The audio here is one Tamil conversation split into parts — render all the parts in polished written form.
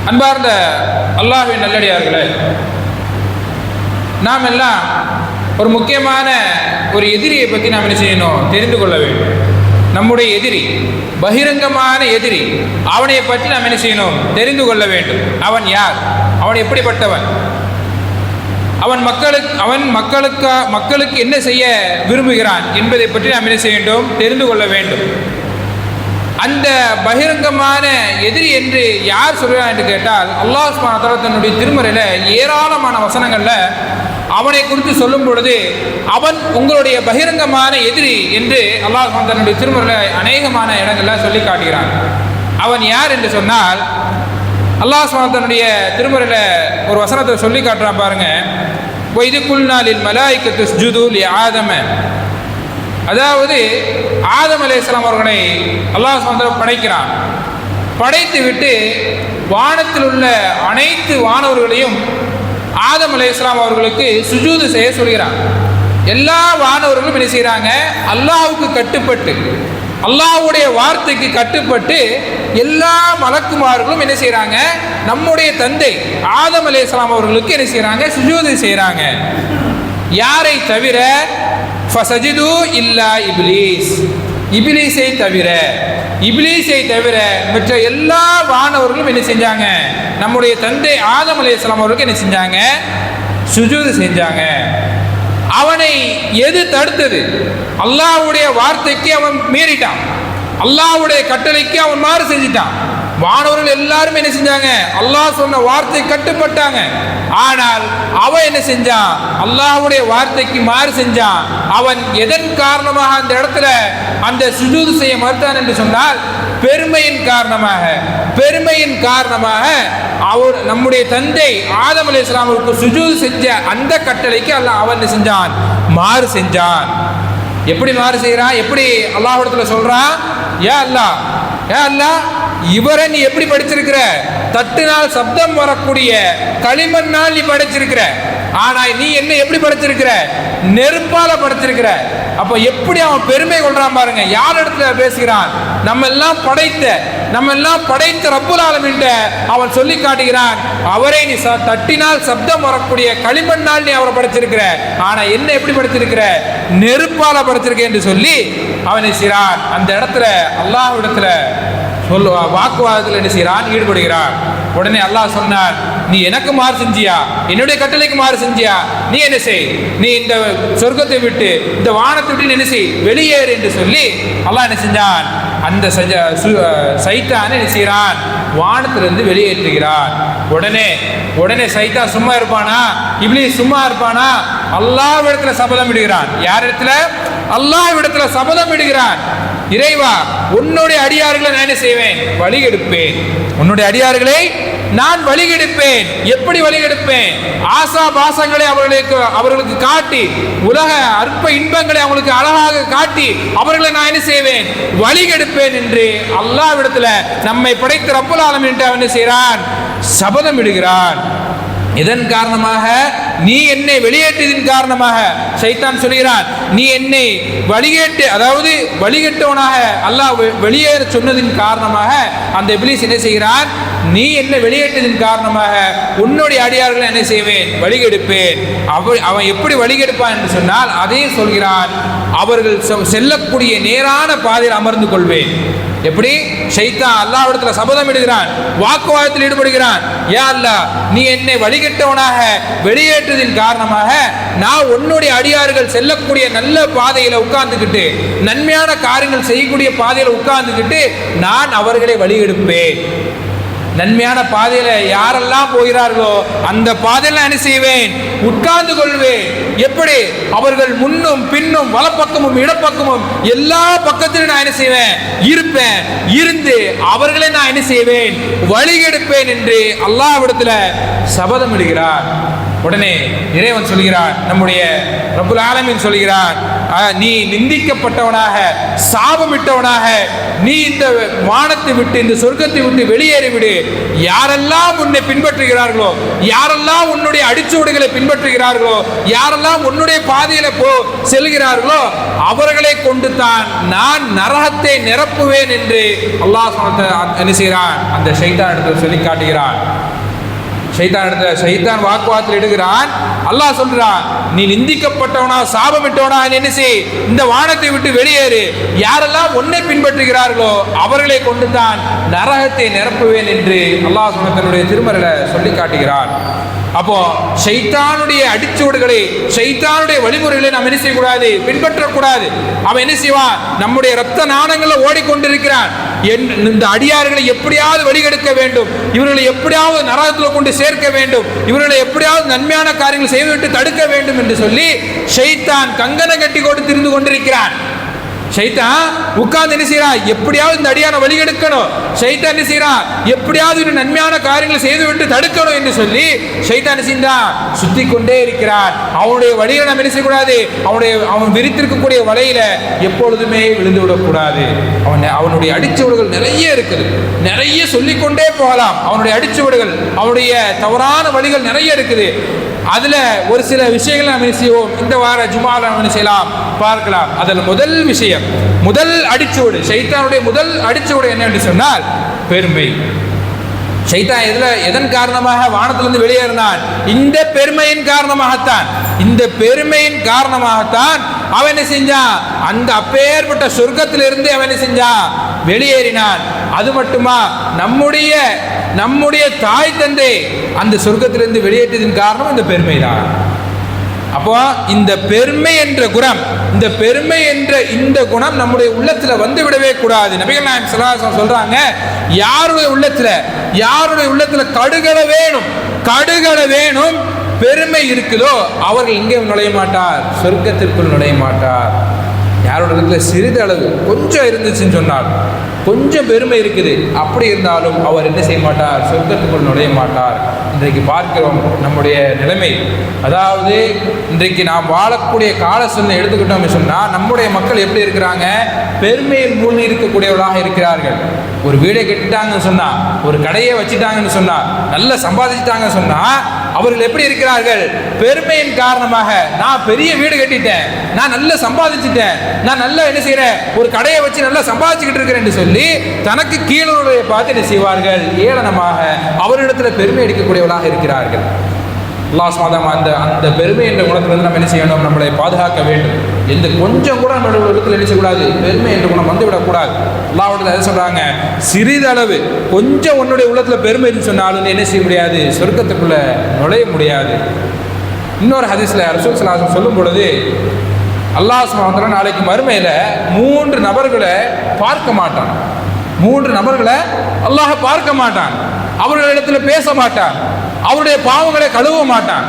அன்பார்ந்த அல்லாஹ்வின் நல்லடியார்களே, நாம் எல்லாம் ஒரு முக்கியமான ஒரு எதிரியை பற்றி நாம் என்ன செய்யணும், தெரிந்து கொள்ள வேண்டும். நம்முடைய எதிரி, பகிரங்கமான எதிரி, அவனை பற்றி நாம் என்ன செய்யணும், தெரிந்து கொள்ள வேண்டும். அவன் யார், அவன் எப்படிப்பட்டவன், அவன் மக்களுக்கு என்ன செய்ய விரும்புகிறான் என்பதை பற்றி நாம் என்ன செய்ய வேண்டும், தெரிந்து கொள்ள வேண்டும். அந்த பகிரங்கமான எதிரி என்று யார் சொல்கிறான் என்று கேட்டால், அல்லாஹ் சுப்ஹானஹு வ தஆலா தன்னுடைய திருமறையில் ஏராளமான வசனங்களில் அவனை குறித்து சொல்லும் பொழுது அவன் உங்களுடைய பகிரங்கமான எதிரி என்று அல்லாஹ் சுப்ஹானஹு வ தஆலா தன்னுடைய திருமறையில் அநேகமான இடங்களில் சொல்லி காட்டுகிறான். அவன் யார் என்று சொன்னால், அல்லாஹ் சுப்ஹானஹு வ தஆலா தன்னுடைய திருமறையில் ஒரு வசனத்தை சொல்லி காட்டுறான் பாருங்க. வஇது குல்னா லில் மலாயிகத்தி இஸ்ஜுது லி ஆதம, அதாவது ஆதம் அலைஹிஸ்ஸலாம் அவர்களை அல்லாஹ் சுப்ஹானஹு வ தஆலா படைக்கிறான். படைத்து விட்டு வானத்தில் உள்ள அனைத்து வானவர்களையும் ஆதம் அலைஹிஸ்ஸலாம் அவர்களுக்கு சுஜூது செய்ய சொல்கிறான். எல்லா வானவர்களும் என்ன செய்கிறாங்க, அல்லாஹ்வுக்கு கட்டுப்பட்டு, அல்லாஹ்வுடைய வார்த்தைக்கு கட்டுப்பட்டு எல்லா மலக்குமார்களும் என்ன செய்கிறாங்க, நம்முடைய தந்தை ஆதம் அலைஹிஸ்ஸலாம் அவர்களுக்கு என்ன செய்கிறாங்க, சுஜூது செய்கிறாங்க. யாரை தவிர, ஃபஸஜிது இல்லா இப்லீஸ், இப்லீஸை தவிர மற்ற எல்லா வானவர்களும் என்ன செஞ்சாங்க, நம்முடைய தந்தை ஆதம் அலைஹிஸ்ஸலாம் அவர்களுக்கு என்ன செஞ்சாங்க, சுஜூது செஞ்சாங்க. அவனை எது தடுத்தது? அல்லாஹ்வுடைய வார்த்தைக்கு அவன் மீறிட்டான், அல்லாஹ்வுடைய கட்டளைக்கு அவன் மாறு செஞ்சிட்டான். வானவர்கள் எல்லாரும் என்ன செஞ்சாங்க, அல்லாஹ் சொன்ன வார்த்தை கட்டுப்பட்டாங்க. ஆனால் அவன் என்ன செஞ்சான், அல்லாஹ்வுடைய வார்த்தைக்கு மாறு செஞ்சான். அவன் எதன் காரணமாக அந்த இடத்துல அந்த சுஜூது செய்ய மறுத்தான் என்று சொன்னால், பெருமையின் காரணமாக அவர் நம்முடைய தந்தை ஆதம் அலைஹிஸ்ஸலாம் அவருக்கு சுஜூது செஞ்ச அந்த கட்டளைக்கு அவன் என்ன செஞ்சான், மாறு செஞ்சான். எப்படி மாறு செய்கிறான், எப்படி அல்லாஹ்விடத்துல சொல்றான், யா அல்லாஹ் இவரை நீ எப்படி படிச்சிருக்கிற, தட்டினால் சப்தம் வரக்கூடிய களிமண்ணால் நீ படைச்சிருக்கிற, ஆனா நீ என்ன எப்படி படைச்சிருக்கிற, நெருப்பால படைச்சிருக்கிற. அப்ப எப்படி அவன் பெருமை கொள்றான் பாருங்க. யார் இடத்துல பேசுகிறான், நம்ம எல்லாம் படைத்த ரப்புல் ஆலமீன் அவன் சொல்லி காட்டுகிறான். அவரை நீ தட்டினால் சப்தம் வரக்கூடிய களிமண்ணால் நீ அவரை படைச்சிருக்கிற, ஆனா என்ன எப்படி படைச்சிருக்கிற, நெருப்பால படைச்சிருக்க என்று சொல்லி அவனை செய்கிறான். அந்த இடத்துல அல்லாஹ் இடத்துல வாக்குவாதத்தில் என்ன செய்கிறான், ஈடுபடுகிறான். உடனே அல்லாஹ் சொன்னார், நீ எனக்கு மாறு செஞ்சியா, என்னுடைய கட்டளைக்கு மாறு செஞ்சியா, நீ என்ன செய், நீ இந்த சொர்க்கத்தை விட்டு இந்த வானத்தை விட்டு என்ன செய், வெளியேறு என்று சொல்லி அல்லாஹ் என்ன செஞ்சான், அந்த சைத்தானை என்ன செய்கிறான், வானத்திலிருந்து வெளியேற்றுகிறான். உடனே சைத்தான் சும்மா இருப்பானா, இப்லீஸ் சும்மா இருப்பானா, அல்லாஹ்விடத்துல சபதம் இடுகிறான். யார் இடத்துல, அல்லாஹ்விடத்துல சபதம் இடுகிறான். இறைவா, உன்னுடைய அடியார்களை நான் என்ன செய்வேன், வழிகெடுப்பேன். உன்னுடைய அடியார்களை நான் வழிகெடுப்பேன். எப்படி வழிகெடுப்பேன், ஆசா பாசங்களை அவர்களுக்கு காட்டி, உலக அற்ப இன்பங்களை அவங்களுக்கு அழகாக காட்டி அவர்களை நான் என்ன செய்வேன், வழிகெடுப்பேன் என்று அல்லாஹ்விடத்துல நம்மை படைத்த ரப்புல் ஆலமீன் என்ன செய்கிறான், சபதம் இடுகிறான். இதன் காரணமாக, நீ என்னை வெளியேற்றியதன் காரணமாக சைத்தான் சொல்கிறான், நீ என்னை வழிகெட்டவனாக அல்லாஹ் வெளியேற சொன்னதின் காரணமாக அந்த இப்லீஸ் என்ன செய்கிறான், நீ என்ன வெளியேற்றதின் காரணமாக உன்னுடைய அடியார்களை என்ன செய்வேன், வழிகெடுப்பேன். அவன் எப்படி வழிகெடுப்பான் என்று சொன்னால், அதையும் சொல்கிறான், அவர்கள் செல்லக்கூடிய நேரான பாதையில் அமர்ந்து கொள்வேன். எப்படி ஷைத்தான் அல்லாஹ்விடத்துல சபதம் இடுகிறான், வாக்குவாதத்தில் ஈடுபடுகிறான். யா அல்லாஹ், நீ என்னை வழிகெட்டவனாக வெளியேற்றதின் காரணமாக நான் உன்னுடைய அடியார்கள் செல்லக்கூடிய நல்ல பாதையில உட்கார்ந்துக்கிட்டு, நன்மையான காரியங்கள் செய்யக்கூடிய பாதையில உட்கார்ந்துக்கிட்டு நான் அவர்களை வழிகெடுப்பேன். நன்மையான பாதையில யாரெல்லாம் போகிறார்களோ அந்த பாதையில என்ன செய்வேன், உட்கார்ந்து கொள்வேன். எப்படி, அவர்கள் முன்னும் பின்னும் வலப்பக்கமும் இடப்பக்கமும் எல்லா பக்கத்திலும் நான் என்ன செய்வேன், இருப்பேன். இருந்து அவர்களை நான் என்ன செய்வேன், வழிகெடுப்பேன் என்று அல்லாஹ்விடத்துல சபதம் இடுகிறார். உடனே இறைவன் சொல்கிறான், நம்முடைய ரப்புல் ஆலமீன் சொல்கிறான், நீ நிந்திக்கப்பட்டவனாக, சாபமிட்டவனாக நீ இந்த வானத்தை விட்டு, இந்த சொர்க்கத்தை விட்டு வெளியேறிவிடு. யாரெல்லாம் உன்னை பின்பற்றுகிறார்களோ, யாரெல்லாம் உன்னுடைய அடிச்சுவடுகளை பின்பற்றுகிறார்களோ, யாரெல்லாம் உன்னுடைய பாதையில செல்கிறார்களோ அவர்களை கொண்டு தான் நான் நரகத்தை நிரப்புவேன் என்று அல்லாஹ் என்ன செய்கிறான், அந்த ஷைத்தான் இடத்தில் சொல்லி காட்டுகிறான். ஷைத்தான் வாக்குவாதத்தில் இடுகிறான். அல்லாஹ் சொல்றான், நீ நிந்திக்கப்பட்டவனா சாபமிட்டவனா என்ன செய், இந்த வானத்தை விட்டு வெளியேறு. யாரெல்லாம் உன்னை பின்பற்றுகிறார்களோ அவர்களை கொண்டு தான் நரகத்தை நிரப்புவேன் என்று அல்லாஹ் தன்னுடைய திருமறையில சொல்லி காட்டுகிறான். அப்போ ஷைத்தானுடைய அடிச்சுவடுகளை, ஷைத்தானுடைய வழிமுறைகளை நாம் என்ன செய்யக்கூடாது, பின்பற்றக்கூடாது. அவன் என்ன செய்வான், நம்முடைய ரத்த நாணங்களில் ஓடிக்கொண்டிருக்கிறான். இந்த அடியார்களை எப்படியாவது வழிகெடுக்க வேண்டும், இவர்களை எப்படியாவது நரகத்தில் கொண்டு சேர்க்க வேண்டும், இவர்களை எப்படியாவது நன்மையான காரியங்கள் செய்துவிட்டு தடுக்க வேண்டும் என்று சொல்லி ஷைத்தான் கங்கண கட்டி கொண்டு திரிந்து கொண்டிருக்கிறான். ஷைத்தான் உட்கார்ந்து என்ன செய்யறான், எப்படியாவது இந்த அடியான வழிகெடுக்கணும். ஷைத்தான் என்ன செய்யறான், எப்படியாவது நன்மையான காரியங்களை செய்துவிட்டு தடுக்கணும் என்று சொல்லி ஷைத்தான் செய்தான் சுத்தி கொண்டே இருக்கிறான். அவனுடைய வழியை நாம் என்ன செய்யக்கூடாது, அவன் விரித்திருக்கக்கூடிய வலையில எப்பொழுதுமே விழுந்து விடக்கூடாது. அவனுடைய அடிச்சுவடுகள் நிறைய இருக்குது, நிறைய சொல்லிக்கொண்டே போகலாம். அவனுடைய அடிச்சுவடுகள், அவனுடைய தவறான வழிகள் நிறைய இருக்குது. அதுல ஒரு சில விஷயங்கள் நாம் என்ன செய்வோம், இந்த வார ஜுமால நாம் செய்யலாம், பார்க்கலாம். அதில் முதல் விஷயம், முதல் அடிச்சுவடு, ஷைத்தானுடைய முதல் அடிச்சுவடு என்ன என்று சொன்னால் பெருமை. ஷைத்தான் எதன் காரணமாக வானத்திலிருந்து வெளியேறினான், இந்த பெருமையின் காரணமாகத்தான். இந்த பெருமையின் காரணமாகத்தான் அவன் என்ன செஞ்சான், அந்த அப்பேற்பட்ட சொர்க்கத்திலிருந்து அவன் என்ன செஞ்சான், வெளியேறினான். அது மட்டுமா, நம்முடைய தாய் தந்தை அந்த சொர்க்கத்திலிருந்து வெளியேற்றதின் காரணம் இந்த பெருமை தான். அப்போ இந்த பெருமை என்ற குணம், இந்த பெருமை என்ற இந்த குணம் நம்முடைய உள்ளத்துல வந்து விடவே கூடாது. நபிகள் நாயகம் ஸல்லல்லாஹு அலைஹி வஸல்லம் சொல்றாங்க, யாருடைய உள்ளத்துல கடுகள வேணும் பெருமை இருக்குதோ அவர்கள் இங்கே நுழைய மாட்டார், சொர்க்கத்திற்குள் நுழைய மாட்டார். யாரோட இடத்துல சிறிது அளவு கொஞ்சம் இருந்துச்சுன்னு சொன்னால், கொஞ்சம் பெருமை இருக்குது, அப்படி இருந்தாலும் அவர் என்ன செய்ய மாட்டார், சொர்க்கத்துக்குள் நுழைய மாட்டார். இன்றைக்கு பார்க்கிறோம் நம்முடைய நிலைமை. அதாவது இன்றைக்கு நாம் வாழக்கூடிய கால சூழ்நிலை எடுத்துக்கிட்டோம்னு சொன்னால், நம்முடைய மக்கள் எப்படி இருக்கிறாங்க, பெருமையில் மூழ்கி இருக்கக்கூடியவர்களாக இருக்கிறார்கள். ஒரு வீடை கட்டிட்டாங்கன்னு சொன்னா, ஒரு கடையை வச்சுட்டாங்கன்னு சொன்னா, நல்லா சம்பாதிச்சுட்டாங்கன்னு சொன்னா, அவர்கள் எப்படி இருக்கிறார்கள், பெருமையின் காரணமாக நான் பெரிய வீடு கட்டிட்டேன், நான் நல்லா சம்பாதிச்சுட்டேன், நான் நல்லா என்ன செய்யறேன், ஒரு கடையை வச்சு நல்லா சம்பாதிச்சுக்கிட்டு இருக்கிறேன் என்று சொல்லி தனக்கு கீழே பார்த்து என்ன செய்வார்கள், ஏளனமாக அவரிடத்துல பெருமை அடிக்கக்கூடியவர்களாக இருக்கிறார்கள். அல்லாஹ் சுப்ஹானஹு அந்த பெருமை என்ற குணத்திலிருந்து நம்ம என்ன செய்யணும், நம்மளை பாதுகாக்க வேண்டும். எந்த கொஞ்சம் கூட நம்மளுடைய இடத்துல என்ன செய்யக்கூடாது, பெருமை என்ற குணம் வந்துவிடக்கூடாது. அல்லாஹ்வுடைய என்ன சொல்றாங்க, சிறிதளவு கொஞ்சம் உன்னுடைய உள்ளத்துல பெருமை சொன்னாலும் என்ன செய்ய முடியாது, சொர்க்கத்துக்குள்ள நுழைய முடியாது. இன்னொரு ஹதீஸ்ல ரசூல் ஸல்லல்லாஹு அலைஹி வஸல்லம் சொல்லும் பொழுது, அல்லாஹ் சுப்ஹானஹு வ தஆலா நாளைக்கு மறுமையில 3 நபர்களை பார்க்க மாட்டான். 3 நபர்களை அல்லாஹ் பார்க்க மாட்டான், அவர்களிடத்துல பேச மாட்டான், அவருடைய பாவங்களை கழுவ மாட்டான்.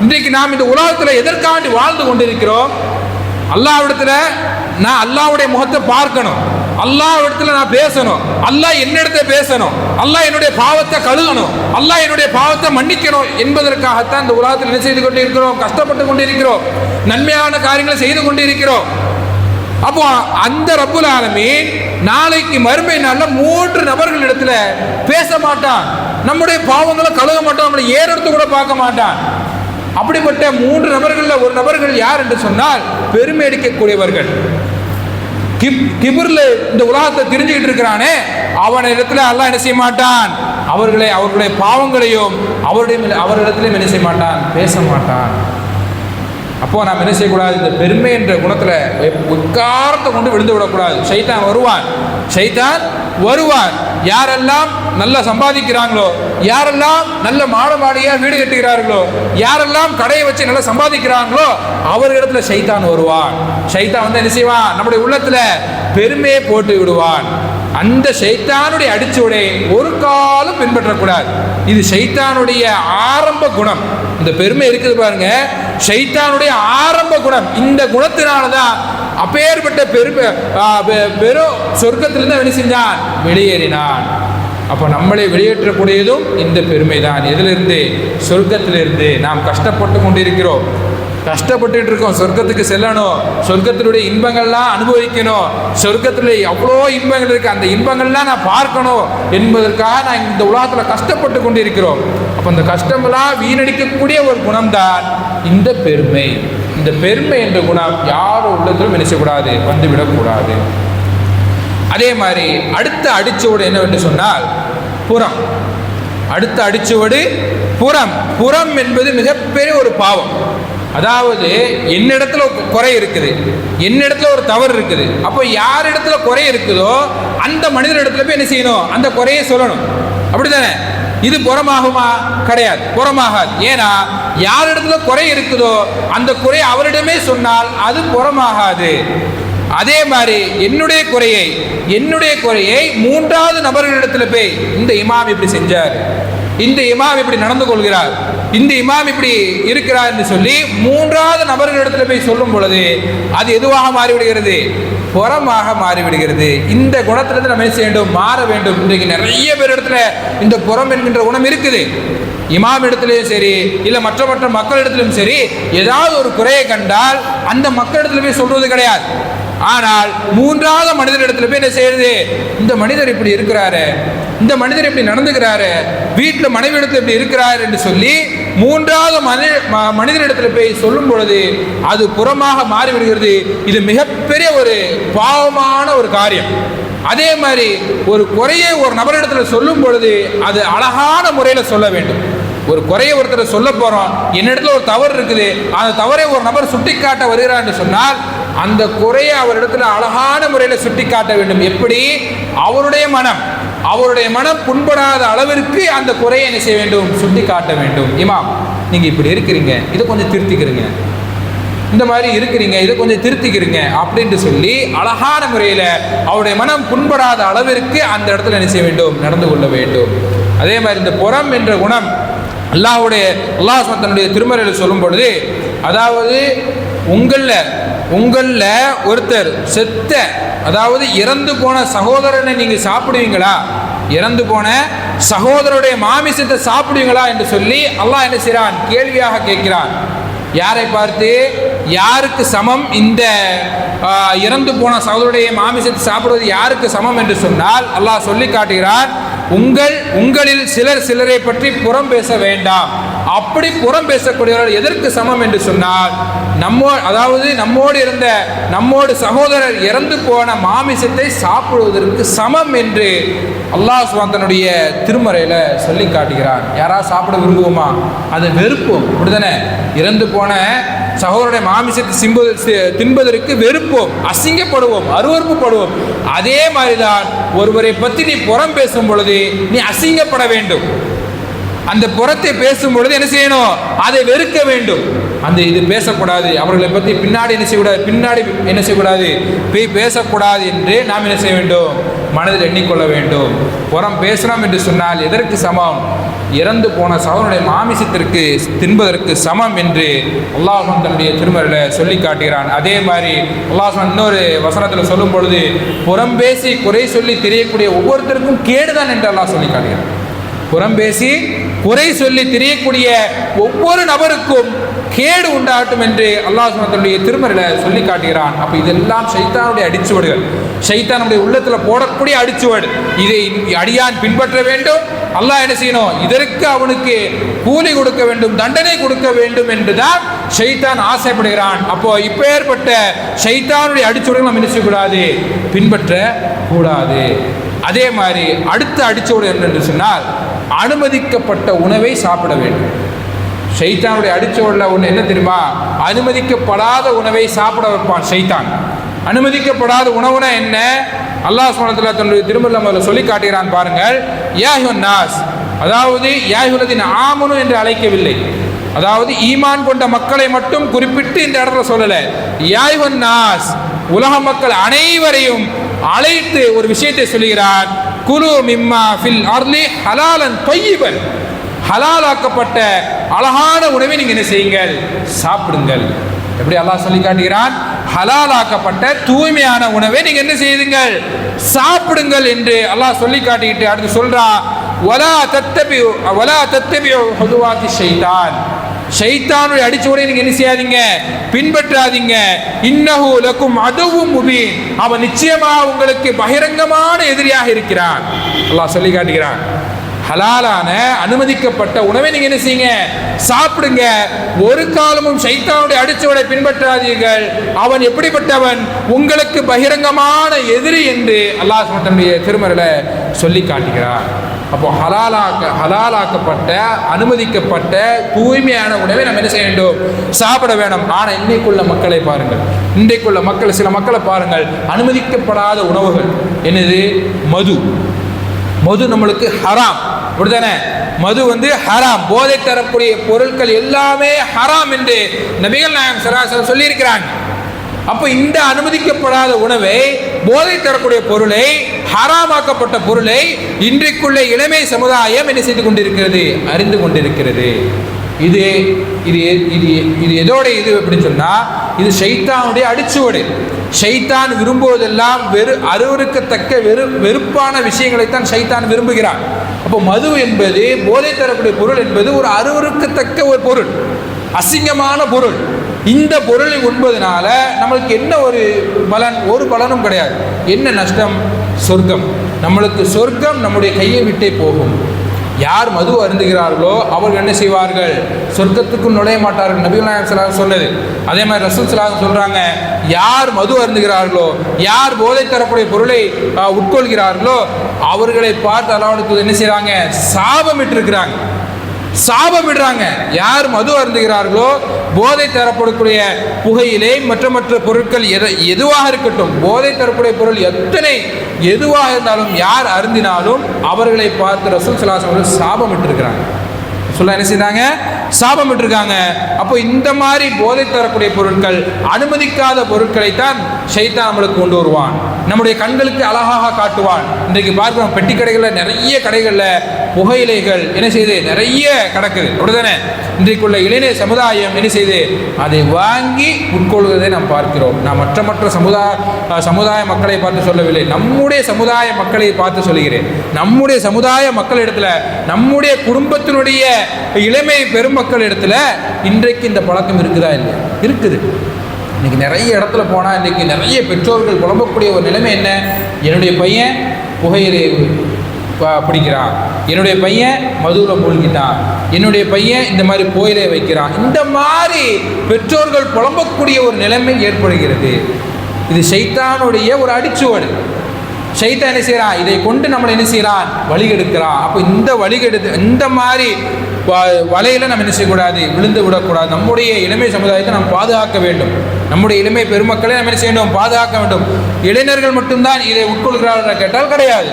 இன்றைக்கு நாம் இந்த உலகத்தில் எதற்காண்டி வாழ்ந்து கொண்டிருக்கிறோம், அல்லாஹ்விடத்துல நான் அல்லாஹ்வுடைய முகத்தை பார்க்கணும், அல்லாஹ்விடத்துல நான் பேசணும், அல்லாஹ் என்னிடத்தை பேசணும், அல்லாஹ் என்னுடைய பாவத்தை கழுவணும், அல்லாஹ் என்னுடைய பாவத்தை மன்னிக்கணும் என்பதற்காகத்தான் இந்த உலகத்தில் என்ன செய்து கொண்டிருக்கிறோம், கஷ்டப்பட்டு கொண்டிருக்கிறோம், நன்மையான காரியங்களை செய்து கொண்டிருக்கிறோம். அப்போ அந்த ரப்புல் ஆலமீன் நாளைக்கு மறுமை நாள்ல 3 நபர்கள் இடத்துல பேச மாட்டான், நம்முடைய பாவங்களை கழுவ மாட்டான், நம்மளை ஏறெடுத்து கூட பார்க்க மாட்டான். அப்படிப்பட்ட 3 நபர்கள்ல ஒரு நபர்கள் யார் என்று சொன்னால் பெருமை அடிக்கக்கூடியவர்கள். கிபிர்ல இந்த உலகத்தை தெரிஞ்சுக்கிட்டு இருக்கிறானே, அவன் இடத்துல அல்லாஹ் என்ன செய்ய மாட்டான், அவர்களுடைய பாவங்களையும் அவரிடத்திலும் என்ன செய்ய மாட்டான், பேச மாட்டான். அப்போ நாம் என்ன செய்யக்கூடாது, இந்த பெருமை என்ற குணத்துல உட்காரத்தை கொண்டு விழுந்து விடக்கூடாது. ஷைத்தான் வருவான். யாரெல்லாம் நல்லா சம்பாதிக்கிறாங்களோ, யாரெல்லாம் நல்ல மாடியா வீடு கட்டுகிறார்களோ, யாரெல்லாம் கடையை வச்சு நல்லா சம்பாதிக்கிறாங்களோ அவர்களிடத்துல ஷைத்தான் வருவான். ஷைத்தான் வந்து என்ன செய்வான், நம்முடைய உள்ளத்துல பெருமையை போட்டு விடுவான். அந்த ஷைத்தானுடைய அடிச்சுவடை ஒரு காலம் பின்பற்றக்கூடாது. இது ஷைத்தானுடைய ஆரம்ப குணம். இந்த பெருமை இருக்குது பாருங்க, ஷைத்தானுடைய ஆரம்ப குணம். இந்த குணத்தினாலதான் அப்பேற்பட்ட பெரும் சொர்க்கத்திலிருந்து என்ன செஞ்சான், வெளியேறினான். அப்போ நம்மளை வெளியேற்றக்கூடியதும் இந்த பெருமை தான். இதிலிருந்து சொர்க்கத்திலிருந்து நாம் கஷ்டப்பட்டு கொண்டிருக்கிறோம், கஷ்டப்பட்டு இருக்கோம். சொர்க்கத்துக்கு செல்லணும், சொர்க்கத்தினுடைய இன்பங்கள்லாம் அனுபவிக்கணும், சொர்க்கத்தில் எவ்வளோ இன்பங்கள் இருக்கு, அந்த இன்பங்கள்லாம் நான் பார்க்கணும் என்பதற்காக நான் இந்த உலகத்தில் கஷ்டப்பட்டு கொண்டிருக்கிறோம். அப்போ அந்த கஷ்டமெல்லாம் வீணடிக்கக்கூடிய ஒரு குணம்தான் இந்த பெருமை. இந்த பெருமை என்ற குணம் யாரும் உள்ளத்திலும் நினைச்சக்கூடாது, வந்துவிடக்கூடாது. அதே மாதிரி அடுத்த அடிச்சோடு என்னவென்று சொன்னால் புறம். அடுத்த அடிச்சுவடு புறம். புறம் என்பது மிகப்பெரிய ஒரு பாவம். அதாவது என்னிடத்துல குறை இருக்குது, என்னிடத்துல ஒரு தவறு இருக்குது. அப்போ யார் இடத்துல குறை இருக்குதோ அந்த மனிதர் இடத்துல போய் என்ன செய்யணும், அந்த குறையை சொல்லணும். அப்படித்தானே? இது புறமாகுமா? கிடையாது, புறமாகாது. ஏன்னா யார் இடத்துல குறை இருக்குதோ அந்த குறை அவரிடமே சொன்னால் அது புறமாகாது. அதே மாதிரி என்னுடைய குறையை மூன்றாவது நபர்களிடத்தில் போய் இந்த இமாம் இப்படி செஞ்சார், இந்த இமாம் இப்படி நடந்து கொள்கிறார், இந்த இமாம் இப்படி இருக்கிறார் என்று சொல்லி மூன்றாவது நபர்களிடத்தில் போய் சொல்லும் பொழுது அது எதுவாக மாறிவிடுகிறது? புறமாக மாறிவிடுகிறது. இந்த குணத்திலிருந்து நம்ம என்ன செய்ய வேண்டும்? மாற வேண்டும். இன்றைக்கு நிறைய பேர் இடத்துல இந்த புறம் என்கின்ற குணம் இருக்குது. இமாம் இடத்துலையும் சரி, இல்லை மற்ற மக்களிடத்திலும் சரி, ஏதாவது ஒரு குறையை கண்டால் அந்த மக்களிடத்துல போய் சொல்றது கிடையாது. ஆனால் மூன்றாவது மனிதரிடத்துல போய் என்ன செய்யறது? இந்த மனிதர் இப்படி இருக்கிறாரு, இந்த மனிதர் இப்படி நடந்துக்கிறாரு, வீட்டில் மனைவி இடத்துல இப்படி இருக்கிறார் என்று சொல்லி மூன்றாவது மனிதரிடத்துல போய் சொல்லும் பொழுது அது புறமாக மாறிவிடுகிறது. இது மிகப்பெரிய ஒரு பாவமான ஒரு காரியம். அதே மாதிரி ஒரு குறையை ஒரு நபரிடத்துல சொல்லும் பொழுது அது அழகான முறையில் சொல்ல வேண்டும். ஒரு குறையை ஒருத்தர் சொல்ல போறோம், என்னிடத்துல ஒரு தவறு இருக்குது, அந்த தவறை ஒரு நபர் சுட்டிக்காட்ட வருகிறார் என்று சொன்னால் அந்த குறையை அவரிடத்துல அழகான முறையில் சுட்டிக்காட்ட வேண்டும். எப்படி? அவருடைய மனம் புண்படாத அளவிற்கு அந்த குறையை என்ன செய்ய வேண்டும்? சுட்டி காட்ட வேண்டும். இமாம், நீங்க இப்படி இருக்கிறீங்க, இதை கொஞ்சம் திருத்திக்கிறீங்க, இந்த மாதிரி இருக்கிறீங்க, இதை கொஞ்சம் திருத்திக்கிறீங்க அப்படின்ட்டு சொல்லி அழகான முறையில் அவருடைய மனம் புண்படாத அளவிற்கு அந்த இடத்துல என்ன செய்ய வேண்டும்? நடந்து கொள்ள வேண்டும். அதே மாதிரி இந்த புறம் என்ற குணம் அல்லாஹ் தன்னுடைய திருமறையில் சொல்லும் பொழுது, அதாவது உங்களில் ஒருத்தர் செத்த, அதாவது இறந்து போன சகோதரனை நீங்க சாப்பிடுவீங்களா, இறந்து போன சகோதரருடைய மாமிசத்தை சாப்பிடுவீங்களா என்று சொல்லி அல்லாஹ் என்ன செய்கிறான்? கேள்வியாக கேட்கிறான். யாரை பார்த்து? யாருக்கு சமம் இந்த இறந்து போன சகோதரருடைய மாமிசத்தை சாப்பிடுவது யாருக்கு சமம் என்று சொன்னால் அல்லாஹ் சொல்லி காட்டுகிறான், உங்களில் சிலரை பற்றி புறம் பேச வேண்டாம். அப்படி புறம் பேசக்கூடியவர்கள் எதற்கு சமம் என்று சொன்னால் நம்மோடு சகோதரர் இறந்து போன மாமிசத்தை சாப்பிடுவதற்கு சமம் என்று அல்லாஹ் சுப்ஹானஹு தன்னுடைய திருமறையில சொல்லி காட்டுகிறான். யாராவது சாப்பிட விரும்புவோமா? அதை வெறுப்போம். அப்படிதானே? இறந்து போன சகோதரருடைய மாமிசத்தை தின்பதற்கு வெறுப்போம், அசிங்கப்படுவோம், அருவருப்புப்படுவோம். அதே மாதிரிதான் ஒருவரை பற்றி நீ புறம் பேசும் பொழுது நீ அசிங்கப்பட வேண்டும். அந்த புறத்தை பேசும் பொழுது என்ன செய்யணும்? அதை வெறுக்க வேண்டும். இது பேசக்கூடாது, அவர்களை பற்றி பின்னாடி என்ன செய்யக்கூடாது, பேசக்கூடாது என்று நாம் என்ன செய்ய வேண்டும்? மனதில் எண்ணிக்கொள்ள வேண்டும். புறம் பேசணும் என்று சொன்னால் எதற்கு சமம்? இறந்து போன சகோதரனுடைய மாமிசத்திற்கு தின்பதற்கு சமம் என்று அல்லாஹ் தன்னுடைய திருமறையில் சொல்லி காட்டுகிறான். அதே மாதிரி அல்லாஹ் இன்னொரு வசனத்தில் சொல்லும் பொழுது, புறம் பேசி குறை சொல்லி தெரியக்கூடிய ஒவ்வொருத்தருக்கும் கேடுதான் என்று அல்லாஹ் சொல்லி காட்டுகிறான். புறம் பேசி குறை சொல்லி தெரியக்கூடிய ஒவ்வொரு நபருக்கும் கேடு உண்டாகட்டும் என்று அல்லாஹ் தன்னுடைய திருமறையில சொல்லி காட்டுகிறான். அப்ப இதெல்லாம் ஷைத்தானுடைய அடிச்சுவடுகள், ஷைத்தானுடைய உள்ளத்துல போடக்கூடிய அடிச்சுவடு. இதை அடியான் பின்பற்ற வேண்டும். அல்லாஹ் என்ன செய்யணும்? இதற்கு அவனுக்கு கூலி கொடுக்க வேண்டும், தண்டனை கொடுக்க வேண்டும் என்றுதான் ஷைத்தான் ஆசைப்படுகிறான். அப்போ இப்பேற்பட்ட ஷைத்தானுடைய அடிச்சுவடுகள் நம்ம என்ன செய்யக்கூடாது? பின்பற்ற கூடாது. அதே மாதிரி அடுத்த அடிச்சுவடு என்று சொன்னால் அனுமதிக்கப்பட்ட உணவை சாப்பிட வேண்டும். ஷைத்தானுடைய அடிச்சுவடுல ஒன்று என்ன தெரியுமா? அனுமதிக்கப்படாத உணவை சாப்பிட வைப்பான் ஷைத்தான். அனுமதிக்கப்படாத உணவுனா என்ன? அல்லாஹ் சுப்ஹானஹு வ தஆலா தன்னுடைய திருமறையில் சொல்லி காட்டுகிறான் பாருங்கள். யா அய்யுஹன் நாஸ், அதாவது யா அய்யுஹல்லதீன ஆமனு என்று அழைக்கவில்லை, அதாவது ஈமான் கொண்ட மக்களை மட்டும் குறிப்பிட்டு இந்த இடத்துல சொல்லல. யா அய்யுஹன் நாஸ், உலக மக்கள் அனைவரையும் அழைத்து ஒரு விஷயத்தை சொல்கிறான். குலு மிம்மா ஃபில் அர்லி ஹலாலன் தய்யிபன், ஹலாலாக்கப்பட்ட அழகான உணவை நீங்க என்ன செய்யுங்கள்? சாப்பிடுங்கள். எப்படி அல்லாஹ் சொல்லி காட்டுகிறான்? ஹலாலாக்கப்பட்ட தூய்மையான உணவை நீங்க என்ன செய்யுங்கள்? சாப்பிடுங்கள் என்று அல்லாஹ் சொல்லி காட்டிட்டு அடுத்து சொல்றான், வலா தத்தபிஉ ஹுதுவாத்தி ஷைத்தான், ஷைத்தானுடைய அடிச்சுவடை நீங்க என்ன செய்யாதீங்க? பின்பற்றாதீங்க. இன்னஹு லக்கும் அதுவும் முபீன், அவன் நிச்சயமாக உங்களுக்கு பகிரங்கமான எதிரியாக இருக்கிறான். அல்லாஹ் சொல்லி காட்டுகிறான். ஹலாலான அனுமதிக்கப்பட்ட உணவை நீங்க என்ன செய்யுங்க? சாப்பிடுங்க. ஒரு காலமும் ஷைத்தானுடைய அடிச்சுவடை பின்பற்றாதீர்கள். அவன் எப்படிப்பட்டவன்? உங்களுக்கு பகிரங்கமான எதிரி என்று அல்லாஹ் தன்னுடைய திருமறையில சொல்லி காட்டுகிறார். அப்போ ஹலாலாக்கப்பட்ட அனுமதிக்கப்பட்ட தூய்மையான உணவை நம்ம என்ன செய்ய வேண்டும்? சாப்பிட வேண்டும். ஆனால் இன்றைக்குள்ள மக்களை பாருங்கள், இன்றைக்குள்ள மக்கள், சில மக்களை பாருங்கள், அனுமதிக்கப்படாத உணவுகள் என்னது? மது. மது நம்மளுக்கு ஹராம், அப்படிதானே? மது ஹராம், போதை தரக்கூடிய பொருட்கள் எல்லாமே ஹராம் என்று நபிகள் நாயகம் ஸல்லல்லாஹு அலைஹி வஸல்லம் சொல்லியிருக்கிறாங்க. அப்போ இந்த அனுமதிக்கப்படாத உணவை, போதை தரக்கூடிய பொருளை, ஹராமாக்கப்பட்ட பொருளை இன்றைக்குள்ள இளமை சமுதாயம் என்ன செய்து கொண்டிருக்கிறது? அறிந்து கொண்டிருக்கிறது. இது இது இது இது எதோட இது அப்படின்னு சொன்னால், இது ஷைத்தானுடைய அடிச்சுவடு. ஷைத்தான் விரும்புவதெல்லாம் அருவருக்கத்தக்க வெறுப்பான விஷயங்களைத்தான் ஷைத்தான் விரும்புகிறான். அப்போ மது என்பது, போதை தரக்கூடிய பொருள் என்பது ஒரு அருவருக்கத்தக்க ஒரு பொருள், அசிங்கமான பொருள். இந்த பொருளை உண்பதனால நம்மளுக்கு என்ன ஒரு பலன்? ஒரு பலனும் கிடையாது. என்ன நஷ்டம்? சொர்க்கம். நம்மளுக்கு சொர்க்கம் நம்முடைய கையை விட்டே போகும். யார் மது அருந்துகிறார்களோ அவர்கள் என்ன செய்வார்கள்? சொர்க்கத்துக்கும் நுழைய மாட்டார்கள். நபிகள் நாயகம் ஸல்லல்லாஹு அலைஹி வஸல்லம் சொன்னது. அதே மாதிரி ரசூல் ஸல்லல்லாஹு அலைஹி வஸல்லம் சொல்றாங்க, யார் மது அருந்துகிறார்களோ, யார் போதை தரக்கூடிய பொருளை உட்கொள்கிறார்களோ அவர்களை பார்த்து அல்லாஹ் என்ன செய்றாங்க? சாபமிட்டிருக்கிறாங்க, சாபமிடுறாங்க. யார் மது அருந்துகிறார்களோ, போதை தரப்படக்கூடிய புகையிலே மற்ற பொருட்கள் எதுவாக இருக்கட்டும், போதை தரக்கூடிய பொருள் எதுவாக இருந்தாலும் யார் அருந்தினாலும் அவர்களை பார்த்து ரசூல் ஸல்லல்லாஹு அலைஹி வஸல்லம் சாபமிட்டிருக்கிறாங்க. சொல்ல என்ன செய்தாங்க? சாபமிட்டிருக்காங்க. அப்போ இந்த மாதிரி போதை தரக்கூடிய பொருட்கள், அனுமதிக்காத பொருட்களைத்தான் ஷைத்தான் நம்மளுக்கு கொண்டு வருவான், நம்முடைய கண்களுக்கு அழகாக காட்டுவான். இன்றைக்கு பார்க்கிறோம், பெட்டி கடைகளில், நிறைய கடைகளில் புகையிலைகள் என்ன செய்யுது? நிறைய கிடக்குது, அப்படிதானே? இன்றைக்குள்ள இளைஞர் சமுதாயம் என்ன செய்யுது? அதை வாங்கி உட்கொள்வதை நாம் பார்க்கிறோம். நான் மற்ற சமுதாய மக்களை பார்த்து சொல்லவில்லை, நம்முடைய சமுதாய மக்களை பார்த்து சொல்கிறேன். நம்முடைய சமுதாய மக்களிடத்தில், நம்முடைய குடும்பத்தினுடைய இளமை பெருமக்கள் இடத்துல இன்றைக்கு இந்த பழக்கம் இருக்குதா? இல்லை, இருக்குது. இன்னைக்கு நிறைய இடத்துல போனால் இன்றைக்கி நிறைய பெற்றோர்கள் புலம்பக்கூடிய ஒரு நிலைமை என்ன? என்னுடைய பையன் புகையிலை பிடிக்கிறான், என்னுடைய பையன் மதுவில் மூழ்கிட்டான், என்னுடைய பையன் இந்த மாதிரி புகையிலை வைக்கிறான். இந்த மாதிரி பெற்றோர்கள் புலம்பக்கூடிய ஒரு நிலைமை ஏற்படுகிறது. இது ஷைத்தானுடைய ஒரு அடிச்சுவடு. ஷைத்தான் என்ன செய்கிறான்? இதை கொண்டு நம்மளை என்ன செய்கிறான்? வழிகெடுக்கிறான். அப்போ இந்த மாதிரி வலையில் நம்ம என்ன செய்யக்கூடாது? விழுந்து விடக்கூடாது. நம்முடைய இளமை சமுதாயத்தை நாம் பாதுகாக்க வேண்டும். நம்முடைய இளமை பெருமக்களை நம்ம என்ன செய்யணும்? பாதுகாக்க வேண்டும். இளைஞர்கள் மட்டும்தான் இதை உட்கொள்கிறார்கள் கேட்டால் கிடையாது.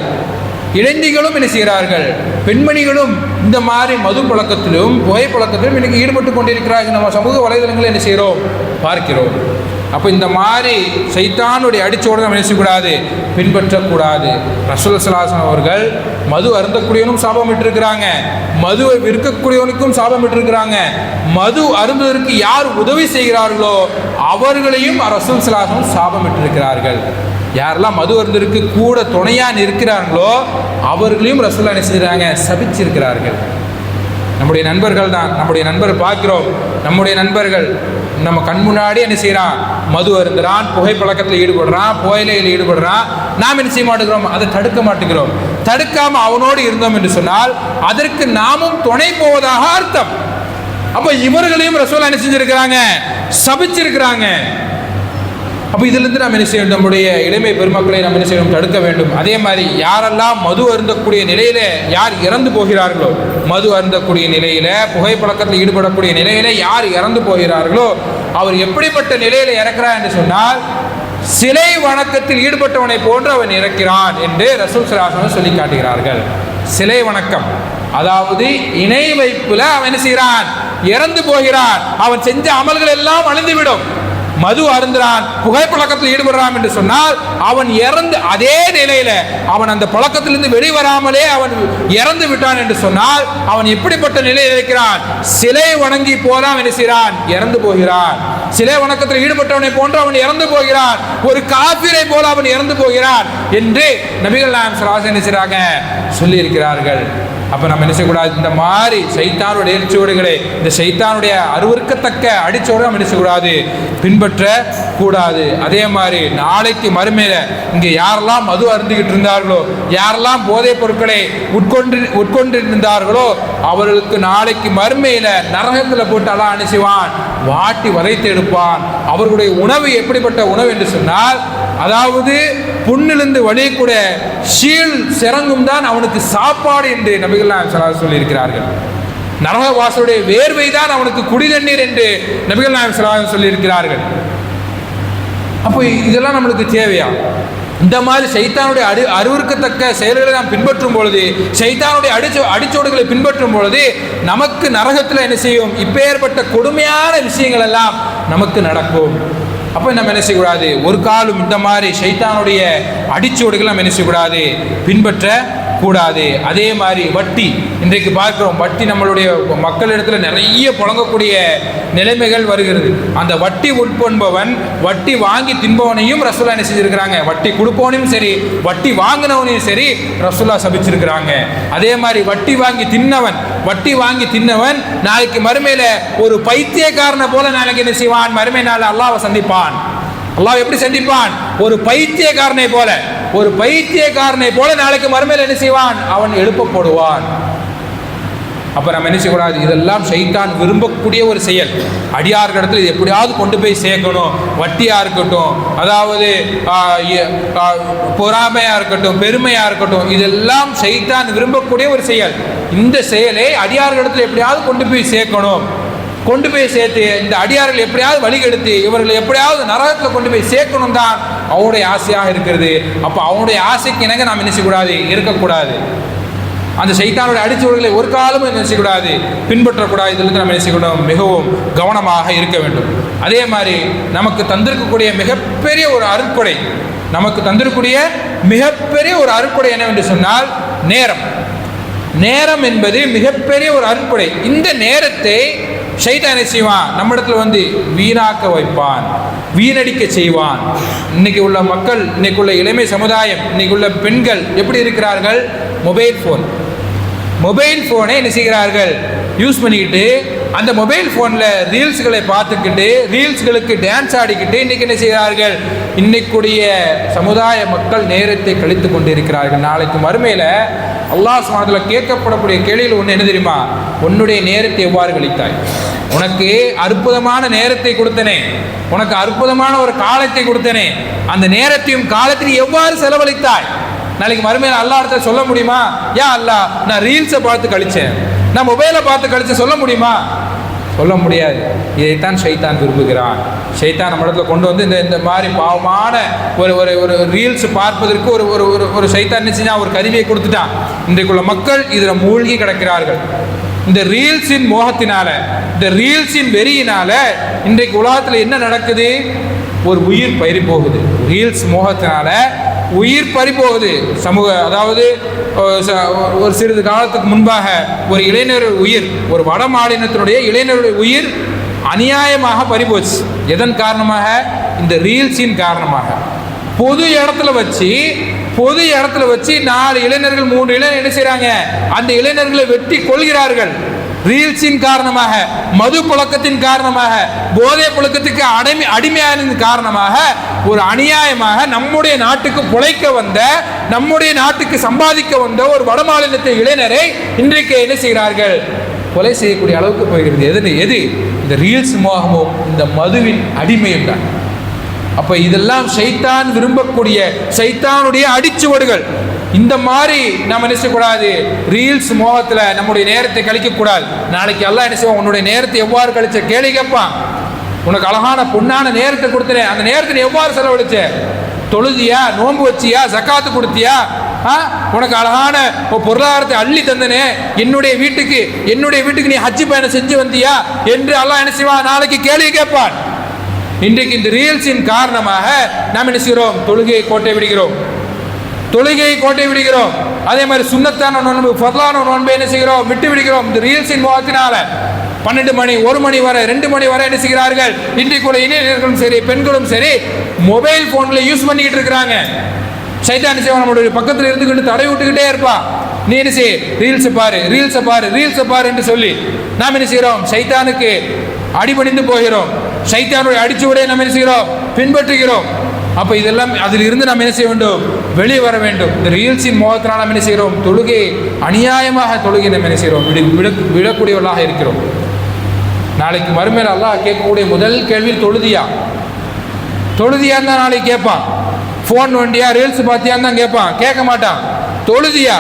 இளைஞர்களும் என்ன செய்கிறார்கள்? பெண்மணிகளும் இந்த மாதிரி மது பழக்கத்திலும் புகை பழக்கத்திலும் இன்னைக்கு ஈடுபட்டு கொண்டிருக்கிறார்கள். நம்ம சமூக வலைதளங்களை என்ன செய்கிறோம்? பார்க்கிறோம். அப்போ இந்த மாதிரி ஷைத்தானுடைய அடிச்சோடு நம்ம நினைச்சக்கூடாது, பின்பற்றக்கூடாது. ரசூல் ஸல்லல்லாஹு அலைஹி வஸல்லம் அவர்கள் மது அருந்தக்கூடியவனும் சாபமிட்டிருக்கிறாங்க, மதுவை விற்கக்கூடியவனுக்கும் சாபமிட்டிருக்கிறாங்க. மது அருந்துவதற்கு யார் உதவி செய்கிறார்களோ அவர்களையும் ரசூல் ஸல்லல்லாஹு அலைஹி வஸல்லம் சாபமிட்டிருக்கிறார்கள். யாரெல்லாம் மது அருந்ததற்கு கூட துணையாக நிற்கிறார்களோ அவர்களையும் ரசூலுல்லாஹ் என்ன செய்கிறாங்க? சபிச்சிருக்கிறார்கள். நம்முடைய நண்பர்கள் தான், நம்முடைய நண்பர் பார்க்கிறோம், நம்முடைய நண்பர்கள் நம்ம கண் முன்னாடி என்ன செய்கிறான்? மது அருந்துறான், புகைப்பழக்கத்தில் ஈடுபடுறான், புகையிலையில் ஈடுபடுறான். நாம் என்ன செய்ய மாட்டேங்கிறோம்? அதை தடுக்க மாட்டேங்கிறோம். தடுக்காமல் அவனோடு இருந்தோம் என்று சொன்னால் அதற்கு நாமும் துணை போவதாக அர்த்தம். அப்போ இவர்களையும் ரசூலுல்லாஹ் என்ன செஞ்சிருக்கிறாங்க? சபிச்சிருக்கிறாங்க. அப்போ இதிலிருந்து நாம் என்ன செய்யணும்? நம்முடைய இளமை பெருமக்களை நாம் என்ன செய்யணும்? தடுக்க வேண்டும். அதே மாதிரி யாரெல்லாம் மது அருந்தக்கூடிய நிலையில் யார் இறந்து போகிறார்களோ, மது அருந்தக்கூடிய நிலையில் புகைப்பழக்கத்தில் ஈடுபடக்கூடிய நிலையில் யார் இறந்து போகிறார்களோ அவர் எப்படிப்பட்ட நிலையில் இறக்கிறார் என்று சொன்னால், சிலை வணக்கத்தில் ஈடுபட்டவனை போன்று அவன் இறக்கிறான் என்று ரசூல் ஸல்லல்லாஹு அலைஹி வஸல்லம் சொல்லி காட்டுகிறார்கள். சிலை வணக்கம், அதாவது இணை வைப்புல அவன் என்ன செய்கிறான்? இறந்து போகிறான். அவன் செஞ்ச அமல்கள் எல்லாம் அழிந்துவிடும். மது அருந்துறான், புகைப்பழக்கத்தில் ஈடுபடுறான் என்று சொன்னால் அவன் இறந்து, அதே நிலையில அவன் அந்த பழக்கத்திலிருந்து வெளிவராமலே அவன் இறந்து விட்டான் என்று சொன்னால் அவன் எப்படிப்பட்ட நிலையில் இருக்கிறான்? சிலை வணங்கி போல அவன் என்ன செய்கிறான்? இறந்து போகிறான். சிலை வணக்கத்தில் ஈடுபட்டவனை போன்று அவன் இறந்து போகிறான். ஒரு காபிரை போல அவன் இறந்து போகிறான் என்று நபிகள் நாயகம் ஸல்லல்லாஹு அலைஹி வஸல்லம் என்ன செய்றாங்க? சொல்லி இருக்கிறார்கள். அப்போ நம்ம என்ன செய்யக்கூடாது? இந்த மாதிரி சைத்தானுடைய அடிச்சுவடுகளை, இந்த சைத்தானுடைய அருவருக்கத்தக்க அடிச்சுவடு நம்ம என்ன செய்யக்கூடாது? பின்பற்றக்கூடாது. அதே மாதிரி நாளைக்கு மறுமையில் இங்கே யாரெல்லாம் மது அருந்திக்கிட்டு இருந்தார்களோ, யாரெல்லாம் போதைப் பொருட்களை உட்கொண்டிருந்தார்களோ அவர்களுக்கு நாளைக்கு மறுமையில் நரகத்தில் போட்டு அல்லாஹ் என்ன செய்வான்? வாட்டி வதைத்து எடுப்பான். அவர்களுடைய உணவு எப்படிப்பட்ட உணவு என்று சொன்னால், அதாவது புண்ணிலிருந்து வழியக்கூட ஷீல் சிறங்கும் தான் அவனுக்கு சாப்பாடு என்று நபிகள் நாயகம் சொல்லியிருக்கிறார்கள். நரகவாசலுடைய வேர்வை தான் அவனுக்கு குடிதண்ணீர் என்று நபிகள் நாயகம் சொல்லியிருக்கிறார்கள். அப்போ இதெல்லாம் நம்மளுக்கு தேவையா? இந்த மாதிரி சைத்தானுடைய அறிவுறுக்கத்தக்க செயல்களை நாம் பின்பற்றும் பொழுது, சைத்தானுடைய அடிச்சோடுகளை பின்பற்றும் பொழுது நமக்கு நரகத்தில் என்ன செய்யும்? இப்பேற்பட்ட கொடுமையான விஷயங்கள் எல்லாம் நமக்கு நடக்கும். அப்போ நம்ம என்ன செய்யக்கூடாது? ஒரு காலம் இந்த மாதிரி சைத்தானுடைய அடிச்சோடுகள் நம்ம என்ன செய்யக்கூடாது? பின்பற்ற கூடாது. அதே மாதிரி வட்டி இன்றைக்கு பார்க்கிறோம். வட்டி நம்மளுடைய மக்களிடத்தில் நிறைய புழங்கக்கூடிய நிலைமைகள் வருகிறது. அந்த வட்டி உட்பொன்பவன் வட்டி வாங்கி தின்பவனையும் ரசூலா என்ன செஞ்சிருக்கிறாங்க? வட்டி கொடுப்பவனையும் சரி வட்டி வாங்கினவனையும் சரி ரசூலா சபிச்சிருக்கிறாங்க. அதே மாதிரி வட்டி வாங்கி தின்னவன் நாளைக்கு மறுமையில ஒரு பைத்தியக்காரனை போல நாளைக்கு என்ன செய்வான்? மறுமை நாள் அல்லாஹ்வை சந்திப்பான். அல்லாஹ் எப்படி சந்திப்பான்? ஒரு பைத்தியக்காரனை போல நாளைக்கு மறுமையில் என்ன செய்வான்? அவன் எழுப்பப்படுவான். அப்ப நம்ம என்ன செய்யக்கூடாது? இதெல்லாம் ஷைத்தான் விரும்பக்கூடிய ஒரு செயல். அடியார்களிடத்தில் இது எப்படியாவது கொண்டு போய் சேர்க்கணும். வட்டியா இருக்கட்டும், அதாவது பொறாமையா இருக்கட்டும், பெருமையா இருக்கட்டும், இதெல்லாம் ஷைத்தான் விரும்பக்கூடிய ஒரு செயல். இந்த செயலை அடியார்களிடத்தில் எப்படியாவது கொண்டு போய் சேர்க்கணும். கொண்டு போய் சேர்த்து இந்த அடியார்கள் எப்படியாவது வழிகெடுத்து இவர்களை எப்படியாவது நரகத்தில் கொண்டு போய் சேர்க்கணும் தான் அவனுடைய ஆசையாக இருக்கிறது. அப்போ அவனுடைய ஆசைக்கு இணங்க நாம் என்ன செய்யக்கூடாது? இருக்கக்கூடாது. அந்த சைத்தானுடைய அடிச்சுவடுகளை ஒரு காலமும் என்ன செய்யக்கூடாது? பின்பற்றக்கூடாது. இதில் நம்ம என்ன செய்யணும்? மிகவும் கவனமாக இருக்க வேண்டும். அதே மாதிரி நமக்கு தந்திருக்கக்கூடிய மிகப்பெரிய ஒரு அருட்கொடை என்னவென்று சொன்னால் நேரம் என்பது மிகப்பெரிய ஒரு அருட்கொடை. இந்த நேரத்தை ஷைத்தான் செய்வான், நம்மிடத்தில் வீணாக்க வைப்பான், வீணடிக்க செய்வான். இன்னைக்கு உள்ள மக்கள், இன்னைக்கு உள்ள இளமை சமுதாயம், இன்னைக்கு உள்ள பெண்கள் எப்படி இருக்கிறார்கள்? மொபைல் ஃபோனை என்ன செய்கிறார்கள்? யூஸ் பண்ணிக்கிட்டு அந்த மொபைல் ஃபோனில் ரீல்ஸ்களை பார்த்துக்கிட்டு ரீல்ஸ்களுக்கு டான்ஸ் ஆடிக்கிட்டு இன்றைக்கி என்ன செய்கிறார்கள்? இன்னைக்குடைய சமுதாய மக்கள் நேரத்தை கழித்து கொண்டிருக்கிறார்கள். நாளைக்கு மறுமையில் அல்லாஹ் சுப்ஹானஹு வ தஆலா கேட்கப்படக்கூடிய கேள்வியில் ஒன்று என்ன தெரியுமா? உன்னுடைய நேரத்தை எவ்வாறு கழித்தாய்? உனக்கு அற்புதமான நேரத்தை கொடுத்தனே, உனக்கு அற்புதமான ஒரு காலத்தை கொடுத்தனே, அந்த நேரத்தையும் காலத்தையும் எவ்வாறு செலவழித்தாய்? நாளைக்கு மறுமையில் அல்லாஹ் இடத்துல சொல்ல முடியுமா? யா அல்லாஹ், நான் ரீல்ஸை பார்த்து கழிச்சேன், நான் மொபைலை பார்த்து கழிச்சேன் சொல்ல முடியுமா? சொல்ல முடியாது. இதைத்தான் ஷைத்தான் விரும்புகிறான். ஷைத்தான் நம்ம இடத்துல கொண்டு வந்து இந்த மாதிரி பாவமான ஒரு ரீல்ஸ் பார்ப்பதற்கு ஒரு ஷைத்தான் என்ன செஞ்சான்? ஒரு கருவியை கொடுத்துட்டான். இன்றைக்குள்ள மக்கள் இதில் மூழ்கி கிடக்கிறார்கள். இந்த ரீல்ஸின் மோகத்தினால, இந்த ரீல்ஸின் வெறியினால இன்றைக்கு உலகத்தில் என்ன நடக்குது? ஒரு உயிர் பறி போகுது. ரீல்ஸ் மோகத்தினால உயிர் பறி போகுது. அதாவது ஒரு சிறிது காலத்துக்கு முன்பாக ஒரு இளைஞர் உயிர், ஒரு வட மாநிலத்தினுடைய இளைஞருடைய உயிர் அநியாயமாக பறிபோச்சு. எதன் காரணமாக? இந்த ரீல்ஸின் காரணமாக. பொது இடத்துல வச்சு 4 இளைஞர்கள் 3 இளைஞர்கள் என்ன செய்றாங்க? அந்த இளைஞர்களை வெட்டி கொள்கிறார்கள். ரீல்ஸின் காரணமாக, மது புழக்கத்தின் காரணமாக, போதை புழக்கத்துக்கு அடிமையானதின் காரணமாக ஒரு அநியாயமாக நம்முடைய நாட்டுக்கு பிழைக்க வந்த, நம்முடைய நாட்டுக்கு சம்பாதிக்க வந்த ஒரு வடமாநிலத்தை இளைஞரை இன்றைக்கு என்ன செய்கிறார்கள்? கொலை செய்யக்கூடிய அளவுக்கு போகிறது. எது? இந்த ரீல்ஸ் மோகமும் இந்த மதுவின் அடிமையும் தான். அப்போ இதெல்லாம் ஷைத்தான் விரும்பக்கூடிய ஷைத்தானுடைய அடிச்சுவடுகள். இந்த மாதிரி நாம் என்ன செய்யக்கூடாது? ரீல்ஸ் மோகத்தில் நம்முடைய நேரத்தை கழிக்கக்கூடாது. நாளைக்கு அல்லாஹ் என்ன செய்வான்? உன்னுடைய நேரத்தை எவ்வாறு கழிச்ச கேள்வி கேட்பான். உனக்கு அழகான பொன்னான நேரத்தை கொடுத்துறேன், அந்த நேரத்தை எவ்வாறு செலவழிச்ச? தொழுதியா? நோன்பு வச்சியா? ஜக்காத்து கொடுத்தியா? உனக்கு அழகான பொருளாதாரத்தை அள்ளி தந்தனே, என்னுடைய வீட்டுக்கு நீ ஹஜ்ஜி பயணம் செஞ்சு வந்தியா என்று அல்லாஹ் என்ன செய்வான்? நாளைக்கு கேள்வி கேட்பான். இன்றைக்கு இந்த ரீல்ஸின் காரணமாக நாம் என்ன செய்கிறோம்? தொழுகையை கோட்டை விடுகிறோம். அதே மாதிரி சுன்னத்தான நோன்பு, ஃபர்லான நோன்பை என்ன செய்கிறோம்? விட்டு விடுகிறோம். இந்த ரீல்ஸின் முகத்தினால 12 மணி 1 மணி வரை 2 மணி வரை என்ன செய்கிறார்கள்? இன்றைக்குள்ள இளைஞர்களும் சரி பெண்களும் சரி மொபைல் ஃபோனில் யூஸ் பண்ணிக்கிட்டு இருக்கிறாங்க. ஷைத்தான் செய்வான், நம்மளுடைய பக்கத்தில் இருந்துக்கிட்டு தடை விட்டுக்கிட்டே இருப்பா. நீ என்ன செய்? ரீல்ஸை பாரு என்று சொல்லி நாம் என்ன செய்கிறோம்? ஷைத்தானுக்கு அடிபணிந்து போகிறோம். ஷைத்தானுடைய அடிச்சுவடை நாம் என்ன செய்கிறோம்? பின்பற்றுகிறோம். அப்போ இதெல்லாம் அதில் இருந்து நாம் என்ன செய்ய வேண்டும்? வெளியே வர வேண்டும். இந்த ரீல்ஸின் மோகத்தினால் நாம் என்ன செய்கிறோம்? அநியாயமாக தொழுகை நம்ம என்ன செய்கிறோம்? விடக்கூடியவர்களாக இருக்கிறோம். நாளைக்கு மறுமையில் அல்லாஹ் கேட்கக்கூடிய முதல் கேள்வி தொழுதியா தான் நாளைக்கு கேட்பான். ஃபோன் வண்டியா ரீல்ஸ் பார்த்தியான்னு தான் கேட்பான், கேட்க மாட்டான். தொழுதியா,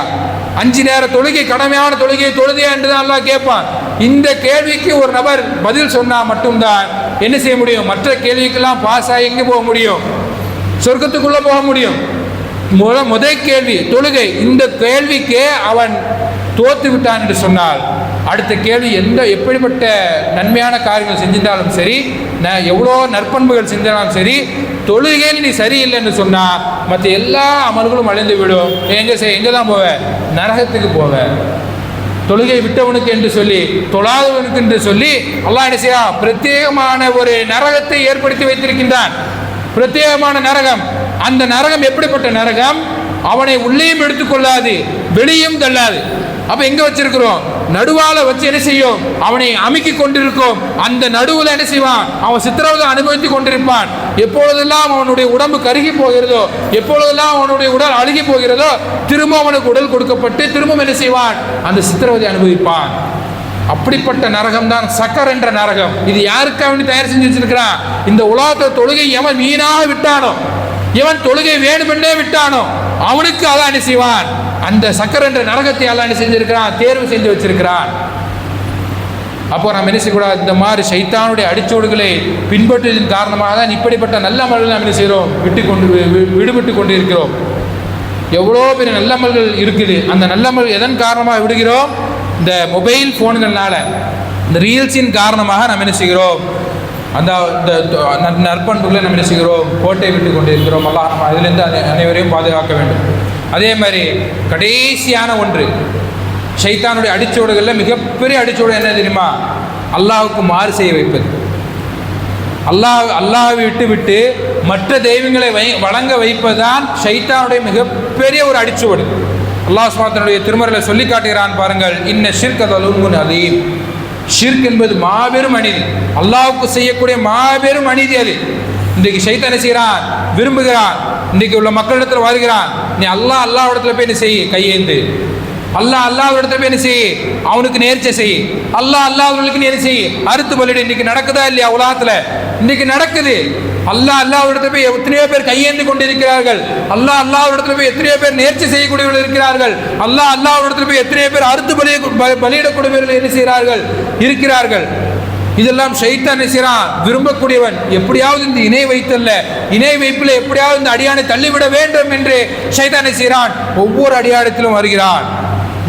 5 நேர தொழுகை கடமையான தொழுகை தொழுதியா என்று தான் எல்லாம் கேட்பான். இந்த கேள்விக்கு ஒரு நபர் பதில் சொன்னால் மட்டும்தான் என்ன செய்ய முடியும், மற்ற கேள்விக்கெல்லாம் பாஸ் ஆகி எங்கே போக முடியும், சொர்க்கத்துக்குள்ளே போக முடியும். முதல் கேள்வி தொழுகை, இந்த கேள்விக்கே அவன் தோத்து விட்டான் என்று சொன்னால் அடுத்த கேள்வி எப்படிப்பட்ட நன்மையான காரியங்கள் செஞ்சிருந்தாலும் சரி, எவ்வளோ நற்பண்புகள் செஞ்சாலும் சரி, தொழுகையில் நீ சரியில்லைன்னு சொன்னால் மற்ற எல்லா அமல்களும் அழிந்து விடும். எங்கே தான் போவ, நரகத்துக்கு போவ. தொழுகை விட்டவனுக்கு என்று சொல்லி, தொழாதவனுக்கு என்று சொல்லி அல்லாஹ் என்ன செய்யா, பிரத்யேகமான ஒரு நரகத்தை ஏற்படுத்தி வைத்திருக்கின்றான். பிரத்யேகமான நரகம். அந்த நரகம் எப்படிப்பட்ட நரகம், அவனை உள்ளேயும் எடுத்துக்கொள்ளாது, வெளியும் தள்ளாது. அப்ப எங்க வச்சிருக்கிறோம், நடுவால வச்சு என்ன செய்யும், அவனை அமுக்கி கொண்டிருக்கும். அந்த நடுவில் என்ன செய்வான், அவன் சித்திரவதை அனுபவித்துக் கொண்டிருப்பான். எப்பொழுதெல்லாம் அவனுடைய உடம்பு கருகி போகிறதோ, எப்பொழுதெல்லாம் அவனுடைய உடல் அழுகி போகிறதோ, திரும்ப அவனுக்கு உடல் கொடுக்கப்பட்டு திரும்ப என்ன செய்வான், அந்த சித்திரவதை அனுபவிப்பான். அப்படிப்பட்ட நரகம் தான் சக்கர் என்ற நரகம். இது யாருக்காக தயார் செஞ்சு வச்சிருக்கிறான், இந்த உலகத்தை தொழுகை எவன் வீணாக விட்டானோ, எவன் தொழுகை வேணுமென்றே விட்டானோ அவனுக்கு அதான் என்ன செய்வான், அந்த சக்கர் என்ற நரகத்தை எல்லாம் என்ன செஞ்சிருக்கிறான், தேர்வு செஞ்சு வச்சிருக்கிறான். அப்போ நாம் என்ன செய்யக்கூடாது, இந்த மாதிரி சைத்தானுடைய அடிச்சோடுகளை பின்பற்றுவதன் காரணமாக தான் இப்படிப்பட்ட நல்ல அமல்கள் நாம் என்ன செய்கிறோம், விடுபட்டு கொண்டு இருக்கிறோம். எவ்வளோ பெரிய நல்லமல்கள் இருக்குது. அந்த நல்லமல் எதன் காரணமாக விடுகிறோம், இந்த மொபைல் ஃபோன்கள்னால, இந்த ரீல்ஸின் காரணமாக நாம் என்ன செய்கிறோம், அந்த நற்பண்புகளை நம்ம என்ன செய்கிறோம், கோட்டை விட்டு கொண்டு இருக்கிறோம். அல்லாஹ் நம்ம அதிலிருந்து அனைவரையும் பாதுகாக்க வேண்டும். அதே மாதிரி கடைசியான ஒன்று, ஷைத்தானுடைய அடிச்சோடுகளில் மிகப்பெரிய அடிச்சோடு என்ன தெரியுமா, அல்லாஹுக்கு மாறு செய்ய வைப்பது. அல்லாஹ்வை விட்டு மற்ற தெய்வங்களை வழங்க வைப்பதுதான் ஷைத்தானுடைய மிகப்பெரிய ஒரு அடிச்சுவடு. அல்லாஹ் சுப்ஹானஹு திருமறையில் சொல்லி காட்டுகிறான் பாருங்கள், இன்ன ஷிர்க தலுமுன் அதீம். ஷிர்க் என்பது மாபெரும் அநீதி, அல்லாஹ்வுக்கு செய்யக்கூடிய மாபெரும் அநீதி. அது இன்றைக்கு ஷைத்தான் என்ன செய்கிறான், விரும்புகிறான். இன்றைக்கு உள்ள மக்களிடத்தில் வருகிறான், நீ அல்லாஹ் இடத்துல போய் என்ன செய், கையேந்து. அல்லாஹ் இடத்துல போய் என்ன செய், அவனுக்கு நேர்ச்சை செய். அல்லாஹ்வுக்கு நேர்ச்சை செய், அறுத்து பலிடு. இன்னைக்கு நடக்குதா இல்லையா உலகத்துல, இன்னைக்கு நடக்குது. அல்லாஹ் இடத்துல போய் எத்தனையோ பேர் கையேந்து கொண்டிருக்கிறார்கள். அல்லாஹ் இடத்துல போய் எத்தனையோ பேர் நேர்ச்சி செய்யக்கூடியவர்கள் இருக்கிறார்கள். அல்லாஹ் இடத்துல போய் எத்தனையோ பேர் அறுத்து பலியிடக்கூடியவர்கள் என்ன செய்கிறார்கள், இருக்கிறார்கள். இதெல்லாம் ஷைத்தான் என்ன செய்கிறான், விரும்பக்கூடியவன். எப்படியாவது இந்த இணை வைப்பில் எப்படியாவது இந்த அடியானை தள்ளிவிட வேண்டும் என்று ஷைத்தான் என்ன செய்கிறான், ஒவ்வொரு அடியானத்திலும் வருகிறான்.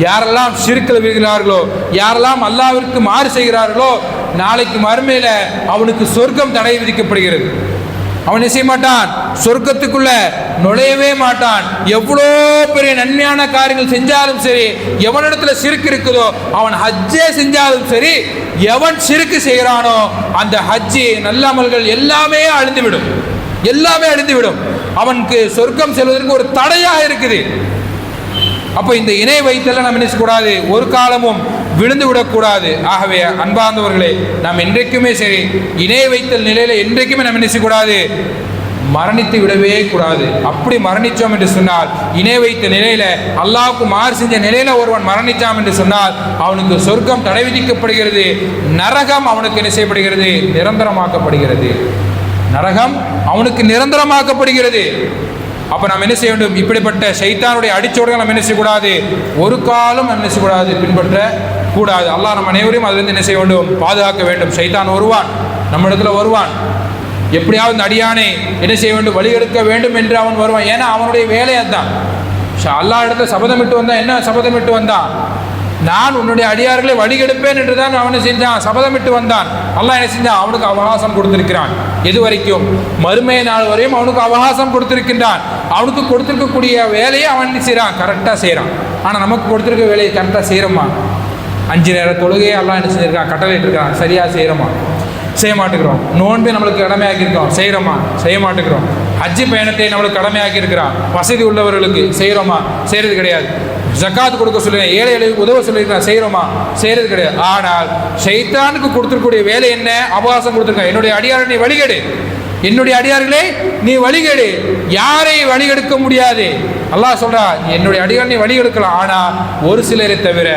யாரெல்லாம் ஷிர்கில் விழுகிறார்களோ, யாரெல்லாம் அல்லாஹ்விற்கு மாறு செய்கிறார்களோ, நாளைக்கு மறுமையில அவனுக்கு சொர்க்கம் தடை விதிக்கப்படுகிறது. அவன் என்ன செய்ய மாட்டான், சொர்க்கத்துக்குள்ள நுழையவே மாட்டான். எவ்வளோ பெரிய நன்மையான காரியங்கள் செஞ்சாலும் சரி, எவனிடத்துல ஷிர்க் இருக்குதோ அவன் ஹஜ்ஜே செஞ்சாலும் சரி, எவன் ஷிர்க் செய்கிறானோ அந்த ஹஜ்ஜி நல்ல அமல்கள் எல்லாமே அழிந்துவிடும், எல்லாமே அழிந்துவிடும். அவனுக்கு சொர்க்கம் செல்வதற்கு ஒரு தடையாக இருக்குது. அப்போ இந்த இணை வைத்தல நாம் நினைச்சக்கூடாது, ஒரு காலமும் விழுந்து விடக்கூடாது. ஆகவே அன்பார்ந்தவர்களே, நாம் என்றைக்குமே சரி இணை வைத்தல் நிலையில என்றைக்குமே நாம் நினைச்சக்கூடாது, மரணித்து விடவே கூடாது. அப்படி மரணித்தோம் என்று சொன்னால், இணை வைத்த நிலையில அல்லாஹ்வுக்கு மாறு செஞ்ச நிலையில ஒருவன் மரணித்தான் என்று சொன்னால் அவனுக்கு சொர்க்கம் தடை விதிக்கப்படுகிறது, நரகம் அவனுக்கு என்ன செய்யப்படுகிறது, நிரந்தரமாக்கப்படுகிறது. நரகம் அவனுக்கு நிரந்தரமாக்கப்படுகிறது. அப்போ நாம் என்ன செய்ய வேண்டும், இப்படிப்பட்ட ஷைத்தானுடைய அடிச்சோடுகள் நம்ம என்ன செய்யக்கூடாது, ஒரு காலம் நம்ம என்ன செய்யக்கூடாது, பின்பற்ற கூடாது. அல்லாஹ் நம்ம அனைவரையும் அதிலிருந்து என்ன செய்ய வேண்டும், பாதுகாக்க வேண்டும். ஷைத்தான் வருவான், நம்ம இடத்துல வருவான். எப்படியாவது இந்த அடியானை என்ன செய்ய வேண்டும், வழிகெடுக்க வேண்டும் என்று அவன் வருவான். ஏன்னா அவனுடைய வேலையை தான். அல்லாஹ் இடத்துல சபதமிட்டு வந்தான். என்ன சபதமிட்டு வந்தான், நான் உன்னுடைய அடியார்களை வழிகெடுப்பேன் என்று தான் அவனை செஞ்சான், சபதமிட்டு வந்தான். அல்லாஹ் என்ன செஞ்சான், அவனுக்கு அவகாசம் கொடுத்திருக்கிறான். எது வரைக்கும், மறுமை நாள் வரையும் அவனுக்கு அவகாசம் கொடுத்திருக்கின்றான். அவனுக்கு கொடுத்திருக்கக்கூடிய வேலையை அவன் செய்கிறான், கரெக்டாக செய்கிறான். ஆனால் நமக்கு கொடுத்திருக்க வேலையை கரெக்டாக செய்கிறோமா? 5 நேர தொழுகையை அல்லாஹ் என்ன செஞ்சிருக்கான், கட்டளையிட்டு இருக்கான், சரியாக செய்கிறோமா? செய்ய மாட்டேங்கிறோம். நோன்பை நம்மளுக்கு கடமையாக்கி இருக்கோம், செய்கிறோமா? செய்ய மாட்டேங்கிறோம். ஹஜ்ஜி பயணத்தை நம்மளுக்கு கடமையாக்கி இருக்கிறான், வசதி உள்ளவர்களுக்கு செய்கிறோமா? செய்கிறது கிடையாது. ஜக்காத் கொடுக்க சொல்லுங்க, ஏழை எளிய உதவ சொல்லியிருக்கான், செய்கிறோமா? செய்கிறது கிடையாது. ஆனால் ஷைத்தானுக்கு கொடுத்துருக்கூடிய வேலை என்ன, அவகாசம் கொடுத்துருக்கான், என்னுடைய அடியாரை நீ வழிகேடு, என்னுடைய அடியார்களே நீ வழிகெடு, யாரை வழிகெடுக்க முடியாது. அல்லாஹ் சொல்றா, என்னுடைய அடியார் நீ வழிகெடுக்கலாம், ஆனா ஒரு சிலரை தவிர.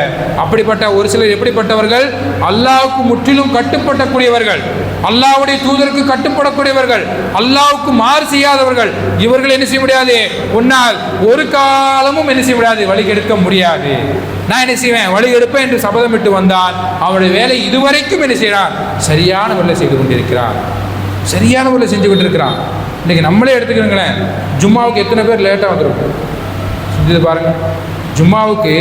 அப்படிப்பட்ட ஒரு சிலர் எப்படிப்பட்டவர்கள்? அல்லாஹ்வுக்கு முற்றிலும் கட்டுப்படக்கூடியவர்கள், அல்லாஹ்வுடைய தூதருக்கு கட்டுப்படக்கூடியவர்கள், அல்லாஹ்வுக்கு மாறு செய்யாதவர்கள். இவர்கள் என்ன செய்ய முடியாது? உன்னால் ஒரு காலமும் என்ன செய்ய முடியாது? வழிகெடுக்க முடியாது. நான் என்ன செய்வேன்? வழிகெடுப்பேன் என்று சபதமிட்டு வந்தான். அவனுடைய வேலை இதுவரைக்கும் என்ன செய்யறான்? சரியான வேலை செய்து கொண்டிருக்கிறான், சரியான வேலை செஞ்சுக்கிட்டு இருக்கிறான். இன்னைக்கு நம்மளே எடுத்துக்கிறோங்களேன், ஜும்மாவுக்கு எத்தனை பேர் லேட்டாக வந்துருக்கும் செஞ்சது பாருங்க. ஜும்மாவுக்கு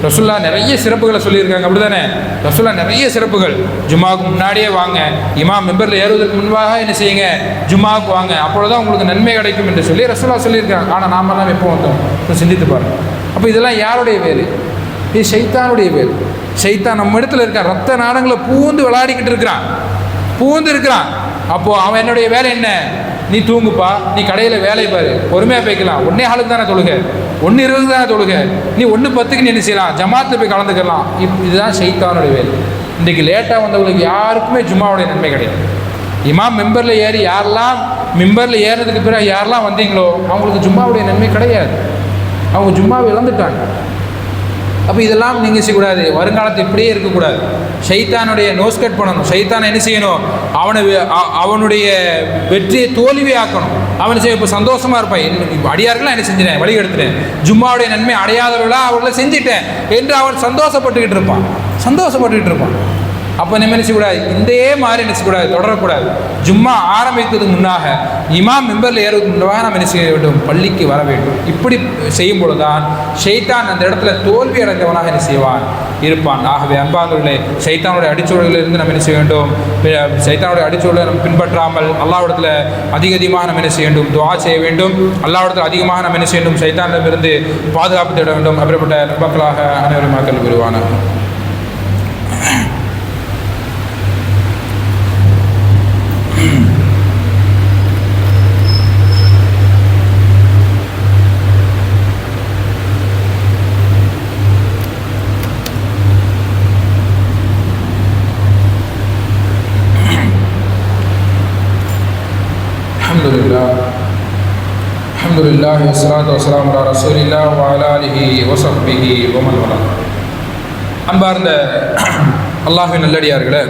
ரசூல்லா நிறைய சிறப்புகளை சொல்லியிருக்காங்க, அப்படிதானே? ரசூல்லா நிறைய சிறப்புகள். ஜும்மாவுக்கு முன்னாடியே வாங்க, இமாம் மெம்பரில் ஏறுவதற்கு முன்பாக என்ன செய்யுங்க? ஜும்மாவுக்கு வாங்க, அப்பொழுதுதான் உங்களுக்கு நன்மை கிடைக்கும் என்று சொல்லி ரசூல்லா சொல்லியிருக்காங்க. ஆனால் நாமெல்லாம் எப்போ வந்தோம்? இப்போ சிந்தித்து பாருங்க. அப்போ இதெல்லாம் யாருடைய வேலை? இது ஷைத்தானுடைய வேலை. ஷைத்தான் நம்ம இடத்துல இருக்கான், ரத்த நாடங்களை பூந்து விளையாடிக்கிட்டு இருக்கிறான், பூந்து இருக்கிறான். அப்போது அவன் என்னுடைய வேலை என்ன? நீ தூங்குப்பா, நீ கடையில் வேலை பாரு, பொறுமையாக போய்க்கலாம், 1:15 தானே தொழுக, 1:20 தானே தொழுக, நீ 1:10 நீ என்ன செய்யலாம்? ஜமாத்தில் போய் கலந்துக்கலாம். இதுதான் ஷைத்தானுடைய வேலை. இன்றைக்கு லேட்டாக வந்தவங்களுக்கு யாருக்குமே ஜும்மாவுடைய நன்மை கிடையாது. இமாம் மெம்பரில் ஏறி யாரெல்லாம் மெம்பரில் ஏறினதுக்கு பிறகு யாரெல்லாம் வந்தீங்களோ அவங்களுக்கு ஜும்மாவுடைய நன்மை கிடையாது, அவங்க ஜும்மாவை இழந்துட்டாங்க. அப்போ இதெல்லாம் நீங்கள் செய்யக்கூடாது. வருங்காலத்தை இப்படியே இருக்கக்கூடாது. ஷைத்தானுடைய நோஸ்கட் பண்ணணும். ஷைத்தானை என்ன செய்யணும்? அவனுடைய வெற்றியை தோல்வியாக்கணும். அவனை செய்ய இப்போ சந்தோஷமாக இருப்பான். அடியார்களாக என்ன செஞ்சிட்டேன்? வழி எடுத்துட்டேன், ஜும்மாவுடைய நன்மை அடையாதவர்களாக அவர்களை செஞ்சுட்டேன் என்று அவன் சந்தோஷப்பட்டுக்கிட்டு இருப்பான். அப்போ நம்ம என்ன செய்யக்கூடாது? இதே மாதிரி என்ன செய்யக்கூடாது? தொடரக்கூடாது. ஜும்மா ஆரம்பிக்கிறதுக்கு முன்னாக, இமாம் மெம்பரில் ஏறுவதற்கு முன்னாக நாம் என்ன செய்ய வேண்டும்? பள்ளிக்கு வர வேண்டும். இப்படி செய்யும் பொழுதுதான் ஷைத்தான் அந்த இடத்துல தோல்வி அடைந்தவனாக என்ன செய்வான்? இருப்பான். ஆகவே அன்பார்ந்தவர்களே, ஷைத்தானுடைய அடிச்சூழலிலிருந்து நம்ம என்ன செய்ய வேண்டும்? ஷைத்தானுடைய அடிச்சூழலை நம்ம பின்பற்றாமல் அல்லாஹ்விடத்தில் அதிகமாக நம்ம என்ன செய்ய வேண்டும்? துஆ செய்ய வேண்டும். அல்லாஹ்விடத்தில் அதிகமாக நம்ம என்ன செய்ய வேண்டும்? ஷைத்தானிடமிருந்து பாதுகாப்பு தேட வேண்டும். அப்படிப்பட்ட நண்பர்களாக அனைவரும் மக்கள் விருவானாக. அல்ஹம்துலில்லாஹ் வஸ்ஸலாத்து வஸ்ஸலாமு அலா ரசூலில்லாஹ் வ அலா ஆலிஹி வ ஸஹ்பிஹி வ மன் வலா. அன்பார்ந்த அல்லாஹ்வின் நல்லடியார்களே,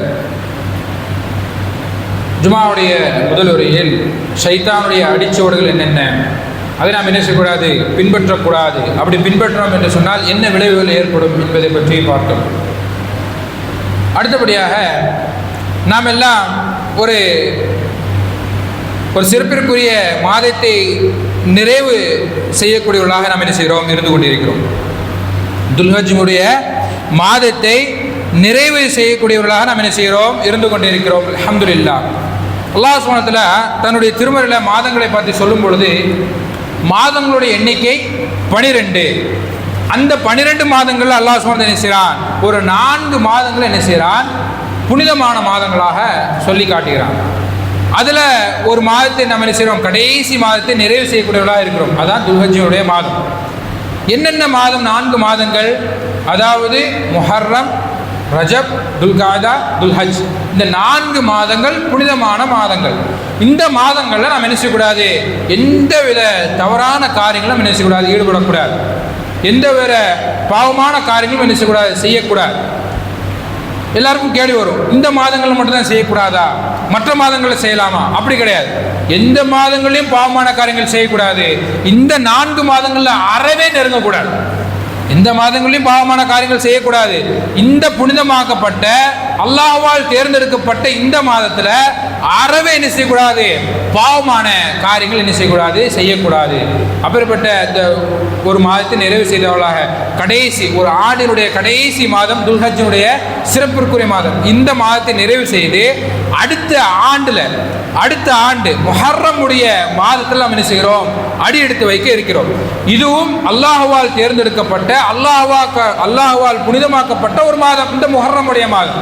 ஜும்மாவுடைய முதல் உரையில் ஷைத்தானுடைய அடிச்சுவடுகள் என்னென்ன, அதை நாம் என்ன செய்யக்கூடாது? பின்பற்றக்கூடாது. அப்படி பின்பற்றோம் என்று சொன்னால் என்ன விளைவுகள் ஏற்படும் என்பதை பற்றி பார்த்தோம். அடுத்தபடியாக நாம் எல்லாம் ஒரு சிறப்பிற்குரிய மாதத்தை நிறைவு செய்யக்கூடியவர்களாக நாம் என்ன செய்கிறோம்? இருந்து கொண்டிருக்கிறோம். துல்ஹஜ்ஜுடைய மாதத்தை நிறைவு செய்யக்கூடியவர்களாக நாம் என்ன செய்கிறோம்? இருந்து கொண்டிருக்கிறோம். அல்ஹம்துலில்லாஹ். அல்லாஹ் சுப்ஹானஹு வ தஆலா தன்னுடைய திருமறையில் மாதங்களை பற்றி சொல்லும் பொழுது மாதங்களுடைய எண்ணிக்கை 12. அந்த 12 மாதங்களில் அல்லாஹ் சுப்ஹானஹு வ தஆலா என்ன செய்கிறான்? ஒரு 4 மாதங்களை என்ன செய்கிறான்? புனிதமான மாதங்களாக சொல்லி காட்டுகிறான். அதில் ஒரு மாதத்தை நம்ம என்ன செய்கிறோம்? கடைசி மாதத்தை நிறைவு செய்யக்கூடியவர்களாக இருக்கிறோம். அதான் துல்ஹஜ்ஜுடைய மாதம். என்னென்ன மாதம்? 4 மாதங்கள். அதாவது முஹர்ரம், ரஜப், துல்காதா, துல்ஹஜ். இந்த 4 மாதங்கள் புனிதமான மாதங்கள். இந்த மாதங்களில் நாம் என்ன செய்யக்கூடாது? எந்தவித தவறான காரியங்களும் என்ன செய்யக்கூடாது? ஈடுபடக்கூடாது. எந்தவித பாவமான காரியங்களும் என்ன செய்யக்கூடாது? செய்யக்கூடாது. எல்லாருக்கும் கேள்வி வரும், இந்த மாதங்களில் மட்டும்தான் செய்யக்கூடாதா, மற்ற மாதங்களில் செய்யலாமா? அப்படி கிடையாது. எந்த மாதங்களையும் பாவமான காரியங்கள் செய்யக்கூடாது. இந்த 4 மாதங்களில் அறவே நெருங்கக்கூடாது. எந்த மாதங்களையும் பாவமான காரியங்கள் செய்யக்கூடாது. இந்த புனிதமாக்கப்பட்ட அல்லாஹ்வால் தேர்ந்தெடுக்கப்பட்ட இந்த மாதத்தில் அறவே என்ன செய்யக்கூடாது? பாவமான காரியங்கள் என்ன செய்யக்கூடாது? செய்யக்கூடாது. அப்படிப்பட்ட இந்த ஒரு மாதத்தை நிறைவு செய்தவர்களாக கடைசி ஒரு ஆண்டினுடைய கடைசி மாதம் துல்ஹஜ்ஜுடைய சிறப்பிற்குரிய மாதம். இந்த மாதத்தை நிறைவு செய்து அடுத்த ஆண்டு முஹர்ரமுடைய மாதத்தில் நாம் என்ன செய்கிறோம்? அடி எடுத்து வைக்க இருக்கிறோம். இதுவும் அல்லாஹ்வால் தேர்ந்தெடுக்கப்பட்ட அல்லாஹ்வால் புனிதமாக்கப்பட்ட ஒரு மாதம் இந்த முஹர்ரமுடைய மாதம்.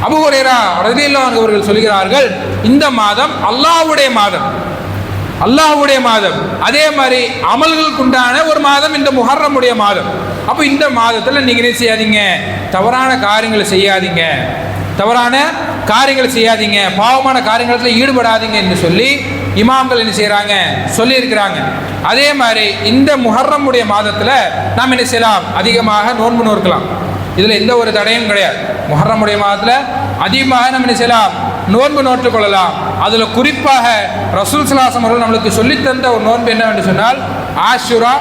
அபூ ஹுரைரா ரலியல்லாஹு அன்ஹு அவர்கள் சொல்கிறார்கள், இந்த மாதம் அல்லாஹ்வுடைய மாதம், அதே மாதிரி அமல்களுக்கு உண்டான ஒரு மாதம் இந்த முஹர்ரமுடைய மாதம். அப்போ இந்த மாதத்தில் நீங்கள் என்ன செய்யாதீங்க? தவறான காரியங்களை செய்யாதீங்க. தவறான காரியங்களை செய்யாதீங்க, பாவமான காரியங்களில் ஈடுபடாதீங்க என்று சொல்லி இமாம்கள் என்ன செய்கிறாங்க, சொல்லியிருக்கிறாங்க. அதே மாதிரி இந்த முஹர்ரமுடைய மாதத்தில் நாம் என்ன செய்யலாம், அதிகமாக நோன்பு நோக்கலாம். இதில் எந்த ஒரு தடையும் கிடையாது. முஹர்ரமுடைய மாதத்தில் அதிகமாக நம்ம என்ன செய்யலாம், நோன்பு நோற்றுக் கொள்ளலாம். அதில் குறிப்பாக ரசூல் ஸல்லல்லாஹு அலைஹி வஸல்லம் நம்மளுக்கு சொல்லித்தந்த ஒரு நோன்பு என்னவென்று சொன்னால் ஆஷுரா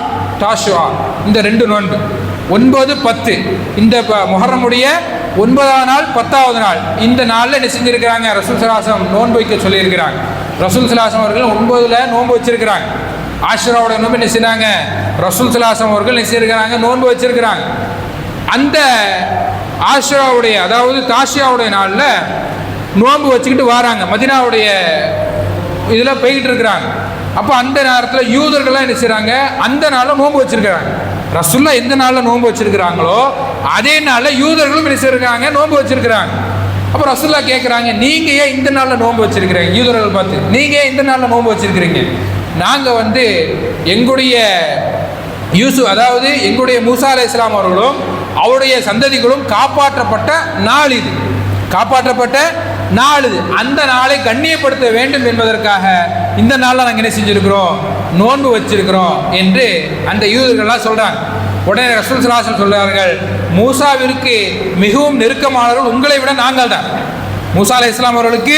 தாஷுரா, இந்த 2 நோன்பு 9, 10. இந்த முஹர்ரமுடைய 9ஆம் நாள் 10ஆவது நாள் இந்த நாளில் என்ன செஞ்சிருக்கிறாங்க, ரசூல் ஸல்லல்லாஹு அலைஹி வஸல்லம் நோன்பு வைக்க சொல்லியிருக்கிறாங்க. ரசூல் ஸல்லல்லாஹு அலைஹி வஸல்லம் அவர்கள் 9ல் நோன்பு வச்சிருக்கிறாங்க. ஆஷுராவோட நோன்பு என்ன செய்றாங்க, ரசூல் ஸல்லல்லாஹு அலைஹி வஸல்லம் அவர்கள் என்ன செய்யிருக்கிறாங்க, நோன்பு வச்சிருக்கிறாங்க. அந்த ஆஷுராவுடைய அதாவது தாஷியாவுடைய நாளில் நோன்பு வச்சுக்கிட்டு வராங்க, மதீனாவுடைய இதில் போய்கிட்டு இருக்கிறாங்க. அப்போ அந்த நேரத்தில் யூதர்கள்லாம் என்ன செய்கிறாங்க, அந்த நாளில் நோன்பு வச்சிருக்கிறாங்க. ரசூல்லா எந்த நாளில் நோன்பு வச்சிருக்கிறாங்களோ அதே நாளில் யூதர்களும் என்ன செய்யிருக்காங்க, நோன்பு வச்சிருக்கிறாங்க. அப்போ ரசூல்லா கேட்குறாங்க, நீங்கள் ஏன் இந்த நாளில் நோன்பு வச்சிருக்கிறீங்க? யூதர்கள் பார்த்து, நீங்கள் ஏன் இந்த நாளில் நோன்பு வச்சிருக்கிறீங்க? நாங்கள் எங்களுடைய அதாவது எங்களுடைய மூசா அலைஹிஸ்ஸலாம் அவர்களும் அவருடைய சந்ததிகளும் காப்பாற்றப்பட்ட நாள் இது, காப்பாற்றப்பட்ட நாள் இது. அந்த நாளை கண்ணியப்படுத்த வேண்டும் என்பதற்காக இந்த நாளில் நாங்கள் என்ன செஞ்சுருக்கிறோம், நோன்பு வச்சிருக்கிறோம் என்று அந்த யூதர்கள்லாம் சொல்கிறாங்க. உடனே ரசூல் ஸல்லல்லாஹு அலைஹி வஸல்லம் சொல்கிறார்கள், மூசாவிற்கு மிகவும் நெருக்கமானவர்கள் உங்களை விட நாங்கள் தான். மூசா அலைஹிஸ்ஸலாம் அவர்களுக்கு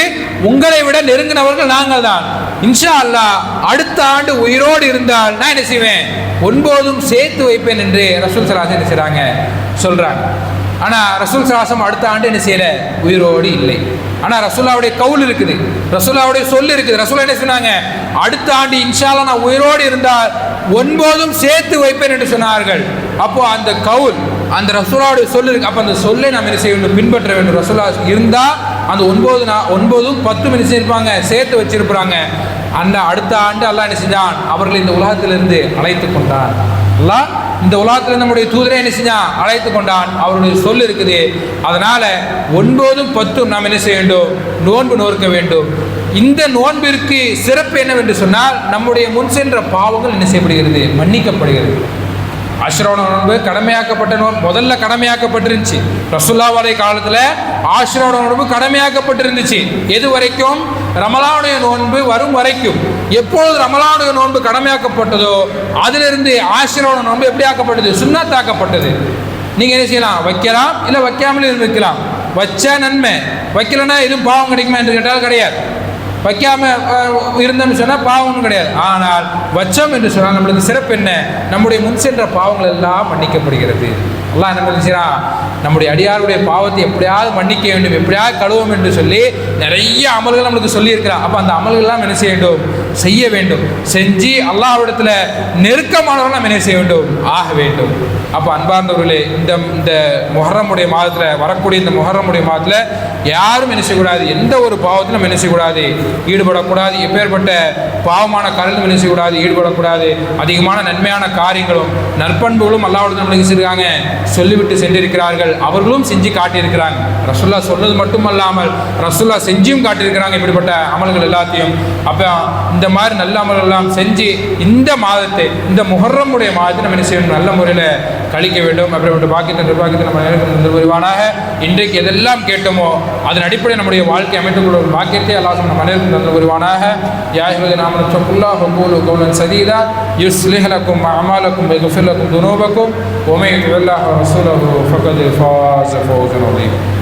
உங்களை விட நெருங்கினவர்கள் நாங்கள் தான். இன்ஷா அல்லாஹ் அடுத்த ஆண்டு உயிரோடு இருந்தால் நான் என்ன செய்வேன், 9ம் சேர்த்து வைப்பேன் என்று ரசூல் ஸல்லல்லாஹு அலைஹி வஸல்லம் என்ன செய்கிறாங்க, சொல்கிறாங்க. ஆனால் ரசூல் ஸல்லல்லாஹு அலைஹி வஸல்லம் அடுத்த ஆண்டு என்ன செய்யலை, உயிரோடு இல்லை. ஆனால் ரசூலுல்லாஹ்வுடைய கவுல் இருக்குது, ரசூலுல்லாஹ்வுடைய சொல் இருக்குது. ரசூல் என்ன சொன்னாங்க, அடுத்த ஆண்டு இன்ஷா அல்லாஹ் நான் உயிரோடு இருந்தால் 9ம் சேர்த்து வைப்பேன் என்று சொன்னார்கள். அப்போ அந்த கவுல், அந்த ரசூலுல்லாஹ்வுடைய சொல் இருக்கு. அப்போ அந்த சொல்லை நாம் என்ன செய்ய வேண்டும், பின்பற்ற வேண்டும். ரசூலுல்லாஹ் இருந்தால் அந்த 9ம் 10ம் என்ன செய்யிருப்பாங்க, சேர்த்து வச்சிருப்பாங்க. அந்த அடுத்த ஆண்டு அல்லாஹ் என்ன செஞ்சான், அவர்களை இந்த உலகத்திலிருந்து அழைத்து கொண்டான். அல்லாஹ் இந்த உலகத்தில் நம்முடைய தூதரை என்ன செஞ்சான், அழைத்து கொண்டான். அவருடைய சொல் இருக்குது. அதனால 9ம் 10ம் நாம் என்ன செய்ய வேண்டும், நோன்பு நோக்க வேண்டும். இந்த நோன்பிற்கு சிறப்பு என்னவென்று சொன்னால் நம்முடைய முன் சென்ற பாவங்கள் என்ன செய்யப்படுகிறது, மன்னிக்கப்படுகிறது. ஆஷுராவுடைய நோன்பு கடமையாக்கப்பட்ட நோன்பு, முதல்ல கடமையாக்கப்பட்டிருந்துச்சு. ரசூலுல்லாஹி காலத்தில் ஆஷுராவுடைய நோன்பு கடமையாக்கப்பட்டிருந்துச்சு. எது வரைக்கும், ரமலானுடைய நோன்பு வரும் வரைக்கும். எப்பொழுது ரமலானுடைய நோன்பு கடமையாக்கப்பட்டதோ அதிலிருந்து ஆஷுராவுடைய நோன்பு எப்படி ஆக்கப்பட்டது, சுன்னத்தாக்கப்பட்டது. நீங்கள் என்ன செய்யலாம், வைக்கலாம், இல்லை வைக்காமலே வைக்கலாம். வச்சா நன்மை, வைக்கலன்னா எதுவும் பாவம் கிடைக்குமா என்று கேட்டால் கிடையாது. வைக்காம இருந்தோம்னு சொன்னால் பாவம் கிடையாது. ஆனால் வச்சம் என்று சொன்னால் நம்மளுக்கு சிறப்பு என்ன, நம்முடைய முன் சென்ற பாவங்கள் எல்லாம் மன்னிக்கப்படுகிறது. அல்லாஹ் என்ன செய்யறான், நம்முடைய அடியாருடைய பாவத்தை எப்படியாவது மன்னிக்க வேண்டும், எப்படியாவது கழுவும் என்று சொல்லி நிறைய அமல்கள் நம்மளுக்கு சொல்லியிருக்கிறான். அப்போ அந்த அமல்கள்லாம் என்ன செய்ய வேண்டும், செய்ய வேண்டும். செஞ்சு அல்லாஹ்விடத்தில் நெருக்கமானவர்கள் நம்ம என்ன செய்ய வேண்டும், ஆக வேண்டும். அப்போ அன்பார்ந்தவர்களே, இந்த முஹர்ரமுடைய மாதத்தில் வரக்கூடிய இந்த முஹர்ரமுடைய மாதத்தில் யாரும் என்ன செய்யக்கூடாது, எந்த ஒரு பாவத்திலும் என்ன செய்யக்கூடாது, ஈடுபடக்கூடாது. எப்பேற்பட்ட பாவமான காரியங்களும் என்ன செய்யக்கூடாது, ஈடுபடக்கூடாது. அதிகமான நன்மையான காரியங்களும் நற்பண்புகளும் அல்லாஹ்விடத்தில் நம்மளுக்கு செய்கிறாங்க, சொல்லிவிட்டு சென்றிருக்கிறார்கள். அவர்களும் செஞ்சு காட்டியிருக்கிறாங்க. ரசூலுல்லாஹ் சொன்னது மட்டுமல்லாமல் ரசூலுல்லாஹ் செஞ்சும் காட்டியிருக்கிறாங்க இப்படிப்பட்ட அமல்கள் எல்லாத்தையும். அப்போ இந்த மாதிரி நல்ல அமல்கள் எல்லாம் செஞ்சு இந்த மாதத்தை, இந்த முஹர்ரமுடைய மாதத்தை நம்ம என்ன செய்யணும், நல்ல முறையில் கழிக்க வேண்டும். அப்படிப்பட்ட பாக்கியத்தை நிர்வாகத்தை நம்ம நேரத்தில் புரிவானாக. இன்றைக்கு எதெல்லாம் கேட்டோமோ அதன் அடிப்படையில் நம்முடைய வாழ்க்கை அமைத்துக்கொள்ள ஒரு பாக்கியத்தை அல்லாஹ் நம்ம நேரத்தில் தந்து புரிவானாக. யாஹிவது நாம சொல்லாஹ் வகூலு கௌலன் சதீதா யுஸ்லிஹ் லக்கும் அமாலக்கும் வயக்ஃபிர் லக்கும் துனூபக்கும் வமை யுதில்லாஹ் வ ரசூலஹு ஃபகத் ஃபாஸ ஃபௌஸன் அஸீமா.